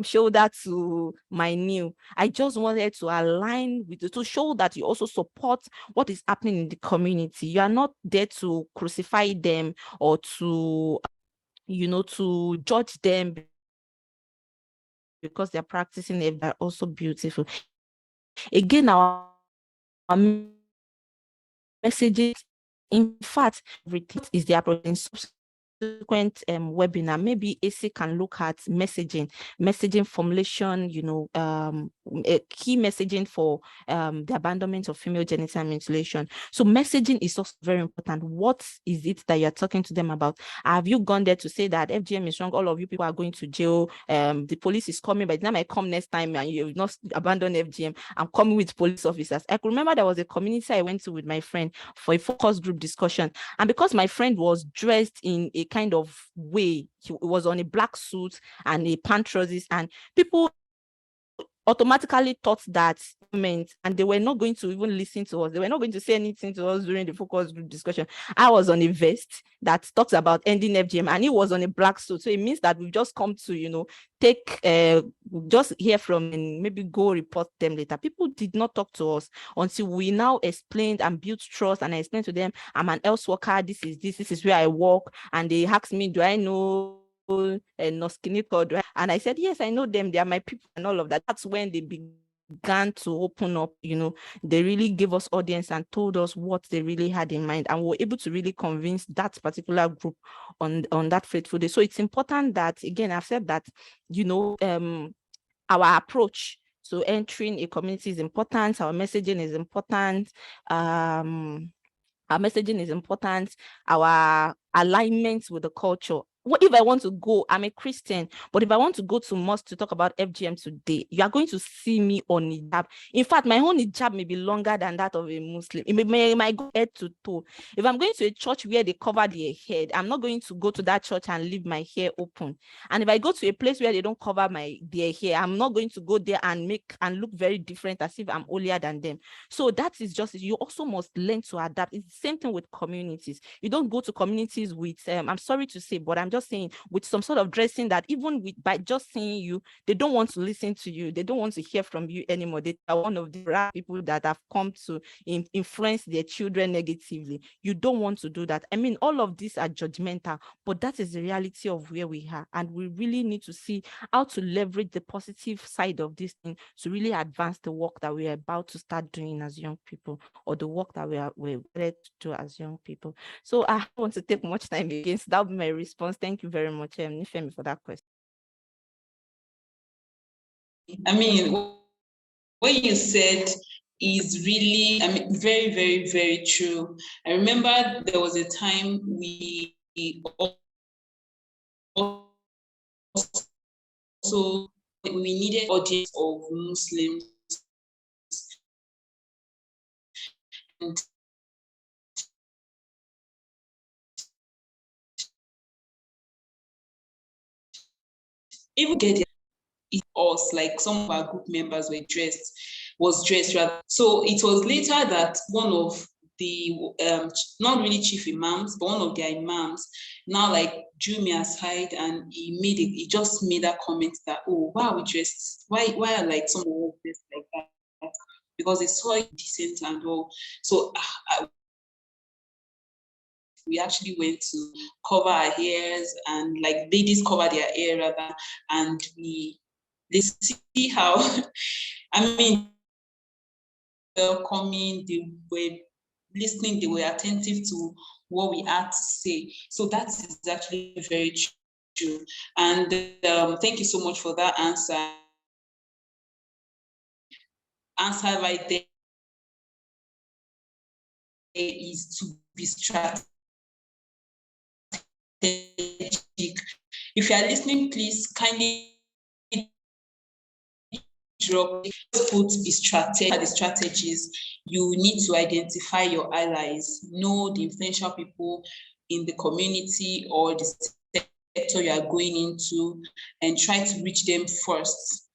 shoulder to my knee. I just wanted to align with it, to show that you also support what is happening in the community. You are not there to crucify them or to, to judge them because they're practicing it. They're also beautiful. Again, our messages, in fact, everything is the approach. In subsequent webinar, maybe AC can look at messaging formulation, a key messaging for the abandonment of female genital mutilation. So messaging is also very important. What is it that you're talking to them about? Have you gone there to say that FGM is wrong, all of you people are going to jail, the police is coming, by the time I come next time and you've not abandoned FGM, I'm coming with police officers? I could remember there was a community I went to with my friend for a focus group discussion, and because my friend was dressed in a kind of way, he was on a black suit and a pant trousers, and people automatically thought that meant, and they were not going to even listen to us. They were not going to say anything to us during the focus group discussion. I was on a vest that talks about ending FGM, and he was on a black suit. So it means that we've just come to, take, just hear from and maybe go report them later. People did not talk to us until we now explained and built trust, and I explained to them, I'm an health worker, this is where I work, and they asked me, do I know and I said, yes, I know them, they are my people and all of that. That's when they began to open up. They really gave us audience and told us what they really had in mind, and we were able to really convince that particular group on that fateful day. So it's important that, again, I've said that, our approach to entering a community is important. Our messaging is important. Our messaging is important. Our alignment with the culture. What if I want to go? I'm a Christian, but if I want to go to mosque to talk about FGM today, you are going to see me on hijab. In fact, my own hijab may be longer than that of a Muslim. It might go head to toe. If I'm going to a church where they cover their head, I'm not going to go to that church and leave my hair open. And if I go to a place where they don't cover their hair, I'm not going to go there and look very different as if I'm holier than them. So that is just, you also must learn to adapt. It's the same thing with communities. You don't go to communities with, I'm sorry to say, but I'm just saying, with some sort of dressing that even by just seeing you, they don't want to listen to you. They don't want to hear from you anymore. They are one of the people that have come to influence their children negatively. You don't want to do that. I mean, all of these are judgmental, but that is the reality of where we are. And we really need to see how to leverage the positive side of this thing to really advance the work that we are about to start doing as young people, or the work that we're ready to do as young people. So I don't want to take much time again. So that will be my response. Thank you very much, Nifemi, for that question. I mean, what you said is really, very, very, very true. I remember there was a time we also we needed audience of Muslims even get it us, like some of our group members was dressed rather. So it was later that one of the not really chief imams, but one of their imams now like drew me aside, and he just made that comment that, oh, why are we dressed? Why are like some of us dressed like that? Because they saw it decent and all. So we actually went to cover our hairs, and like ladies cover their hair rather, and they see how I mean welcoming, they were listening, they were attentive to what we had to say. So that is actually very true. And thank you so much for that answer. Answer right there is to be strategic. If you are listening, please kindly drop, put the strategies. You need to identify your allies, know the influential people in the community or the sector you are going into, and try to reach them first.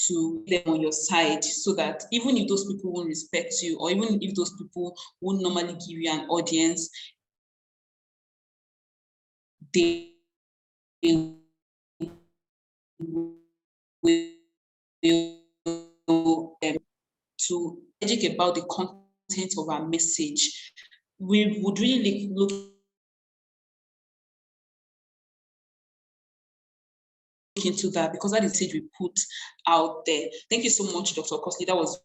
To them on your side, so that even if those people won't respect you, or even if those people won't normally give you an audience, they will to educate about the content of our message. We would really look into that, because that is the message we put out there. Thank you so much, Dr. Cosley. That was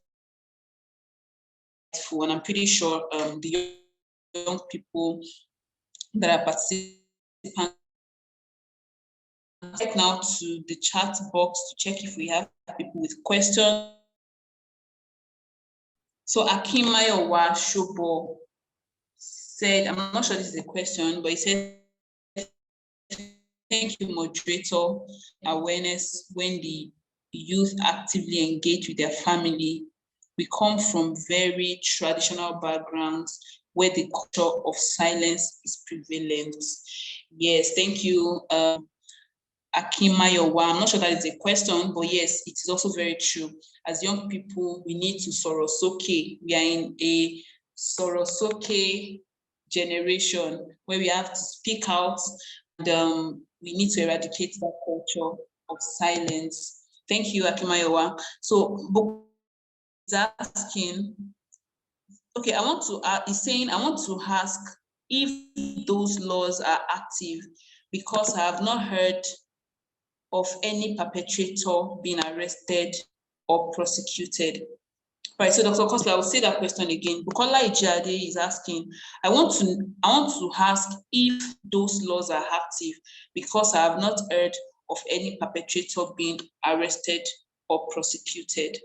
helpful, and I'm pretty sure the young people that are participants right now to the chat box to check if we have people with questions. So Akimayowa Shobo said, I'm not sure this is a question, but he said, thank you, moderator. Awareness when the youth actively engage with their family. We come from very traditional backgrounds where the culture of silence is prevalent. Yes, thank you, Akimayowa. I'm not sure that is a question, but yes, it is also very true. As young people, we need to sorosoke. We are in a sorosoke generation where we have to speak out, and we need to eradicate that culture of silence. Thank you, Akimayowa. So, Book is asking, okay, he's saying, I want to ask if those laws are active, because I have not heard of any perpetrator being arrested or prosecuted. Right, so Dr. Costa, I will say that question again. Bukola Ijade is asking, I want to ask if those laws are active, because I have not heard of any perpetrator being arrested or prosecuted.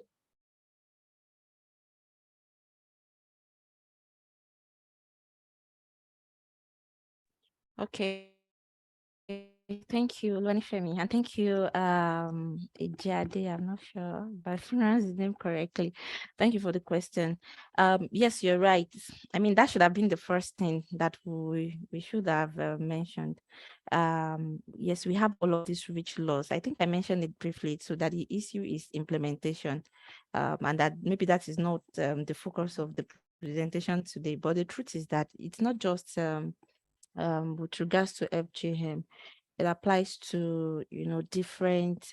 Okay. Thank you, Luanifemi, and thank you, Ijade. I'm not sure if I pronounced his name correctly. Thank you for the question. Yes, you're right. I mean, that should have been the first thing that we should have mentioned. Yes, we have all of these rich laws. I think I mentioned it briefly, so that the issue is implementation, and that maybe that is not the focus of the presentation today. But the truth is that it's not just with regards to FGM. It applies to, different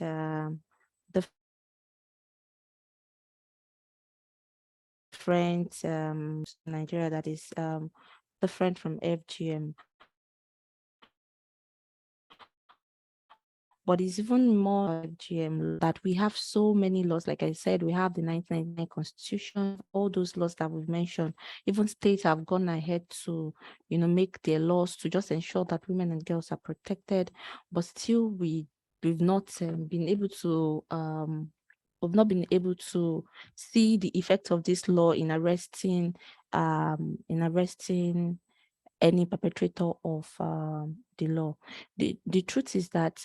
Nigeria that is different from FGM. But it's even more FGM that we have so many laws. Like I said, we have the 1999 Constitution, all those laws that we've mentioned. Even states have gone ahead to, make their laws to just ensure that women and girls are protected. But still, we've not been able to see the effect of this law in arresting any perpetrator of the law. The truth is that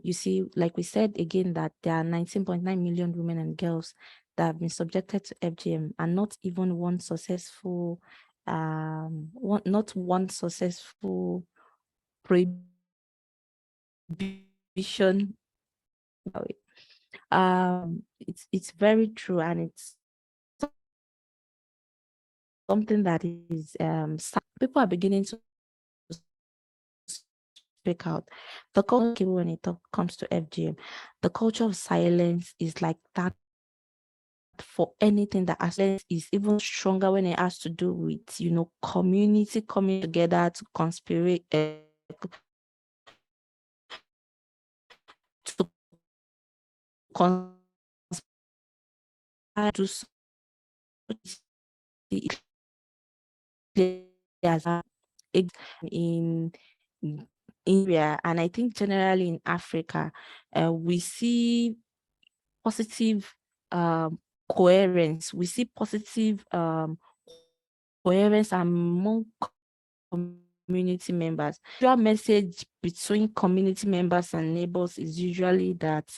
you see, like we said again, that there are 19.9 million women and girls that have been subjected to FGM, and not even one successful, not one successful prohibition. It's very true, and it's something that is people are beginning to speak out. The culture, when it comes to FGM, the culture of silence is like that for anything that silence is even stronger when it has to do with, community coming together to conspire, to conspire to in India, and I think generally in Africa, we see positive coherence. We see positive coherence among community members. Your message between community members and neighbors is usually that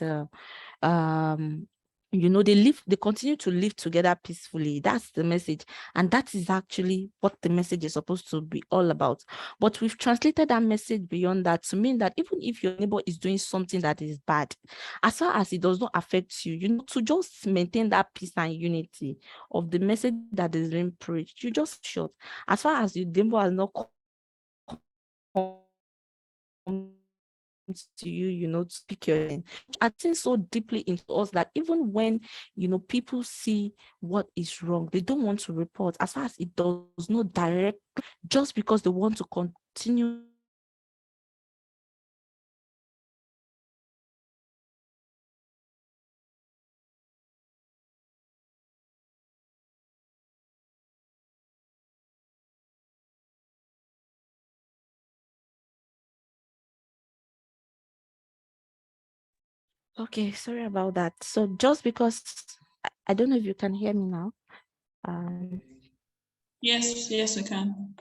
they continue to live together peacefully. That's the message. And that is actually what the message is supposed to be all about. But we've translated that message beyond that to mean that even if your neighbor is doing something that is bad, as far as it does not affect you, to just maintain that peace and unity of the message that is being preached, you just shut. As far as your neighbor has not to you, to speak your name. I think so deeply into us that even when, people see what is wrong, they don't want to report as far as it does not direct, just because they want to continue Okay, sorry about that. So just because I don't know if you can hear me now. Yes, we can.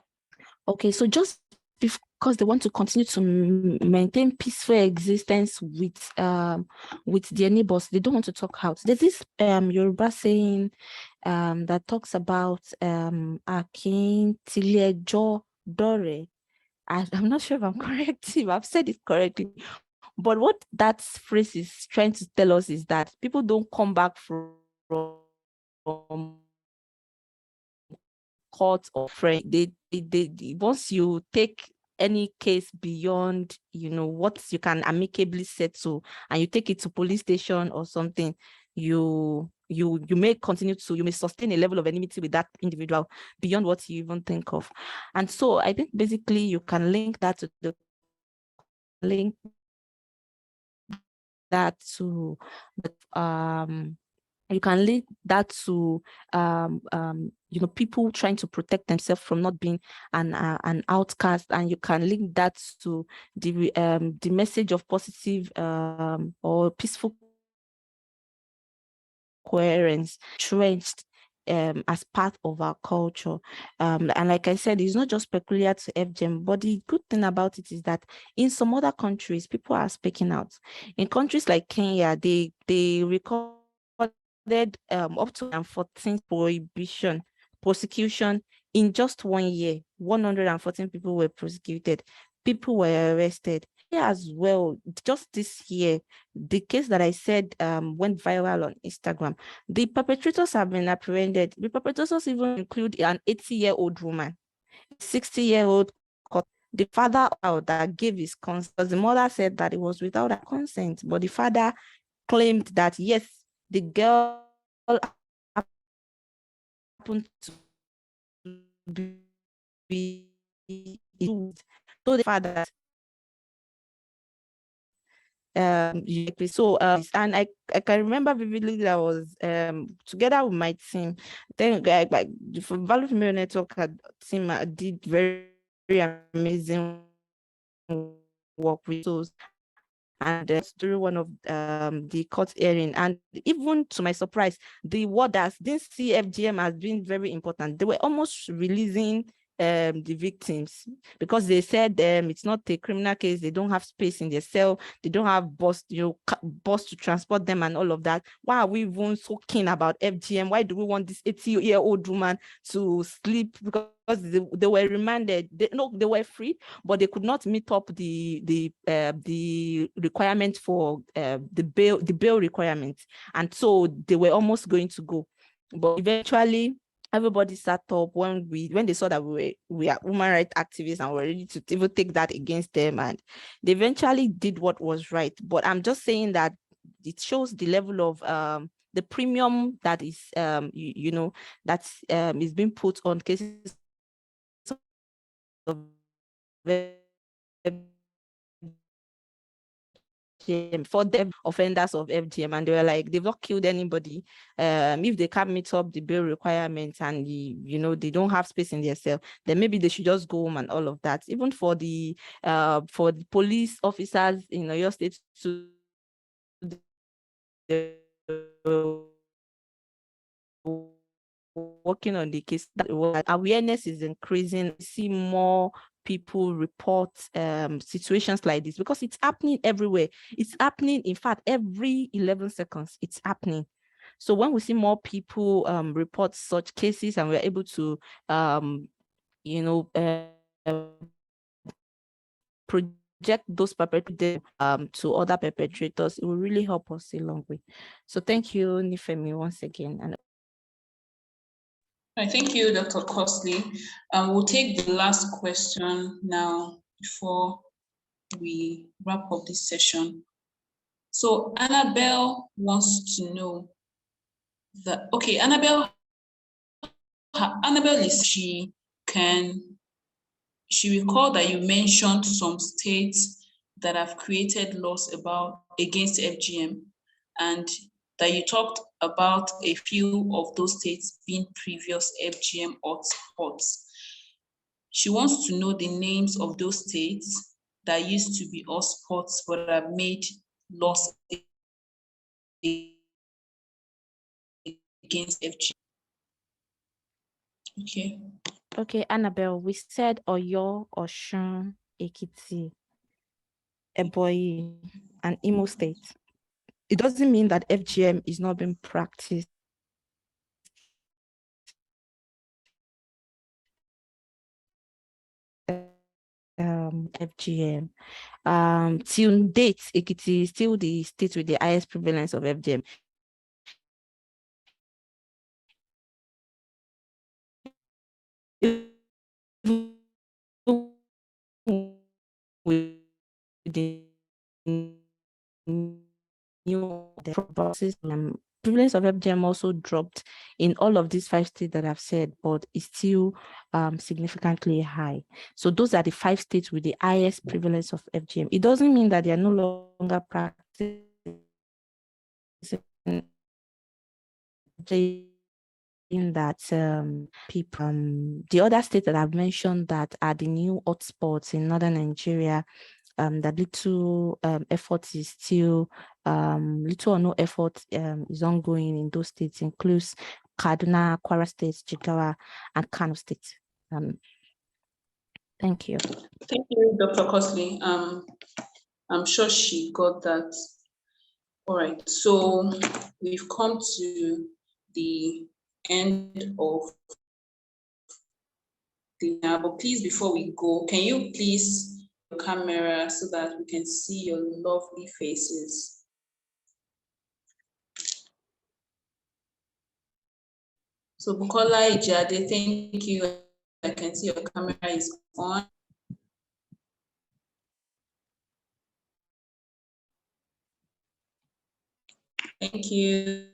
Okay, so just because they want to continue to maintain peaceful existence with their neighbors, they don't want to talk out. There's this Yoruba saying that talks about Akin Tilejo Dore. I'm not sure if I'm correct, if I've said it correctly. But what that phrase is trying to tell us is that people don't come back from court or friend. They once you take any case beyond, what you can amicably settle, and you take it to police station or something, you may you may sustain a level of enmity with that individual beyond what you even think of. And so I think basically you can link that to you can link that to people trying to protect themselves from not being an outcast, and you can link that to the message of positive or peaceful coherence trenched as part of our culture. And like I said, it's not just peculiar to FGM, but the good thing about it is that in some other countries, people are speaking out. In countries like Kenya, they recorded up to 14 prosecution in just 1 year. 114 people were prosecuted. People were arrested. Here as well, just this year, the case that I said went viral on Instagram, the perpetrators have been apprehended. The perpetrators even include an 80-year-old woman, 60-year-old. The father that gave his consent, the mother said that it was without her consent, but the father claimed that yes, the girl happened to be so the father and I can remember vividly that I was together with my team. Then like the Value Female Network team did very, very amazing work with those, and during one of the court hearing, and even to my surprise, the warders didn't see FGM as being very important. They were almost releasing the victims, because they said it's not a criminal case, they don't have space in their cell, they don't have bus, bus to transport them and all of that. Why are we even so keen about FGM? Why do we want this 80-year-old woman to sleep? Because they were remanded. They were free, but they could not meet up the requirement for the bail requirements, and so they were almost going to go, but eventually everybody sat up when they saw that we are human rights activists and were ready to even take that against them, and they eventually did what was right. But I'm just saying that it shows the level of the premium that is that is being put on cases of FGM for the offenders of FGM, and they were like, they've not killed anybody. If they can't meet up the bail requirements and they don't have space in their cell, then maybe they should just go home and all of that. Even for the police officers in Oyo State to working on the case, that awareness is increasing. We see more people report situations like this because it's happening everywhere. It's happening, in fact, every 11 seconds, it's happening. So when we see more people report such cases and we're able to, project those perpetrators to other perpetrators, it will really help us a long way. So thank you, Nifemi, once again. And thank you, Dr. Costley. We'll take the last question now before we wrap up this session. So Annabelle wants to know that, okay, Annabelle is, she recalled that you mentioned some states that have created laws against FGM, and that you talked about a few of those states being previous FGM hotspots. She wants to know the names of those states that used to be hotspots but have made laws against FGM. Okay, Annabelle, we said Oyo, Osun, Ekiti, Ebonyi, and Imo State. It doesn't mean that FGM is not being practiced FGM. Till date, Ekiti is still the state with the highest prevalence of FGM. With the new prevalence of FGM also dropped in all of these 5 states that I've said, but it's still significantly high. So those are the 5 states with the highest prevalence of FGM. It doesn't mean that they are no longer practicing in that people, the other states that I've mentioned that are the new hotspots in northern Nigeria, that little effort is still, little or no effort is ongoing in those states, includes Kaduna, Kwara State, Jigawa, and Kano State. Thank you. Thank you, Dr. Costley. I'm sure she got that. All right, so we've come to the end of the webinar, but please, before we go, can you please your camera so that we can see your lovely faces? So Bukola Ijade, thank you. I can see your camera is on. Thank you.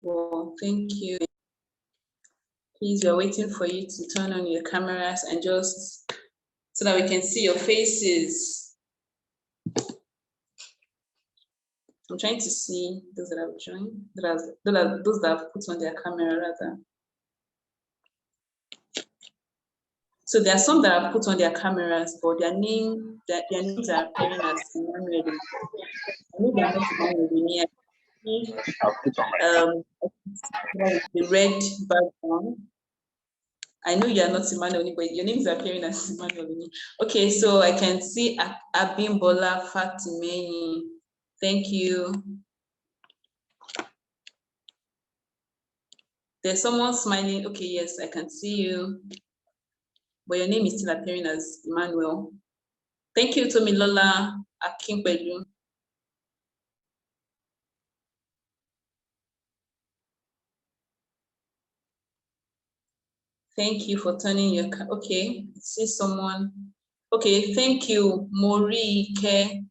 Well, thank you. Please, we're waiting for you to turn on your cameras and just so that we can see your faces. I'm trying to see those that have joined, those that have put on their camera rather. So there are some that have put on their cameras, but their names are appearing as Emmanuel. I know they are not Emmanuel. the red background. I know you are not Emmanuel, but your name is appearing as Emmanuel. Okay, so I can see Abimbola Fatimeni. Thank you. There's someone smiling. Okay, yes, I can see you. But your name is still appearing as Emmanuel. Thank you, Tomilola Akinpelu. Thank you for turning your, okay, I see someone. Okay, thank you, Morike.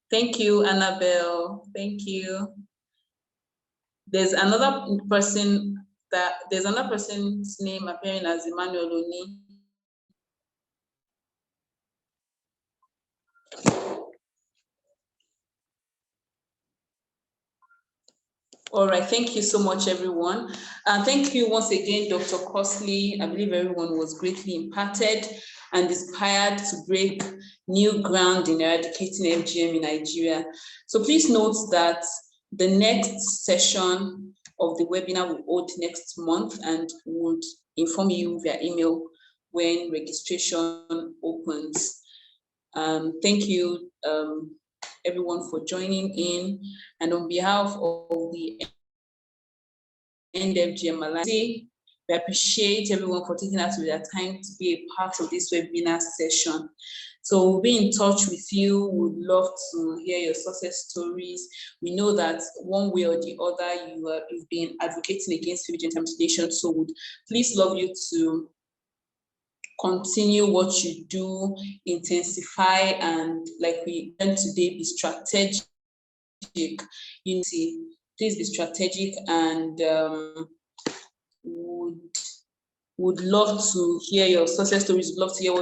Thank you, Annabelle. Thank you. There's another person's name appearing as Emmanuel Oni. All right, thank you so much, everyone. Thank you once again, Dr. Costley. I believe everyone was greatly impacted and inspired to break new ground in eradicating FGM in Nigeria. So please note that the next session of the webinar will hold next month and would inform you via email when registration opens. Thank you, everyone, for joining in, and on behalf of the FGM Alliance, we appreciate everyone for taking out their time to be a part of this webinar session. So we'll be in touch with you. We'd love to hear your success stories. We know that one way or the other you've been advocating against genital mutilation, so would please love you to continue what you do, intensify, and like we learned today, be strategic. Unity, please be strategic, and would love to hear your success stories. Would love to hear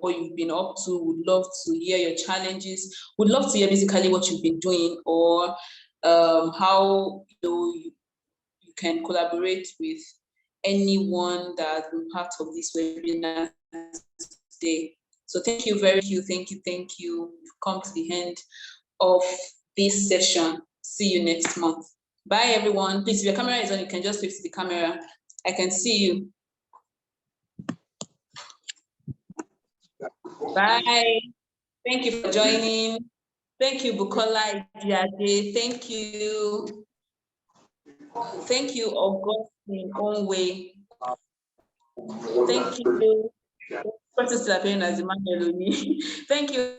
what you've been up to. Would love to hear your challenges. Would love to hear basically what you've been doing, or how you can collaborate with anyone that has been part of this webinar today. So thank you, thank you. We've come to the end of this session. See you next month. Bye, everyone. Please, if your camera is on, you can just fix the camera. I can see you. Bye. Thank you for joining. Thank you, Bukola Idiade. Thank you. Thank you, Augustine Onwe. Thank you. Person still appearing as Emmanuel Oni. Thank you,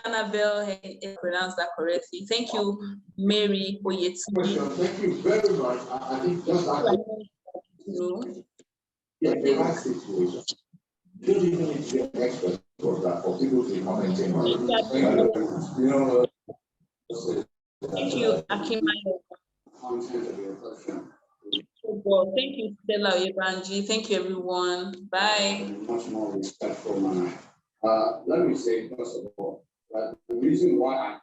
Annabelle. I pronounced that correctly. Thank you, Mary Oyetumi. Thank you very much. I think just like yeah, the right situation. You don't even need to be an expert for that, for people to comment in. Thank you, Akimayo. Well, thank you, Stella Oyebanji. Thank you, everyone. Bye. Much more respectful manner. Let me say, first of all, that the reason why I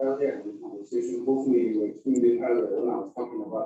earlier in the conversation, hopefully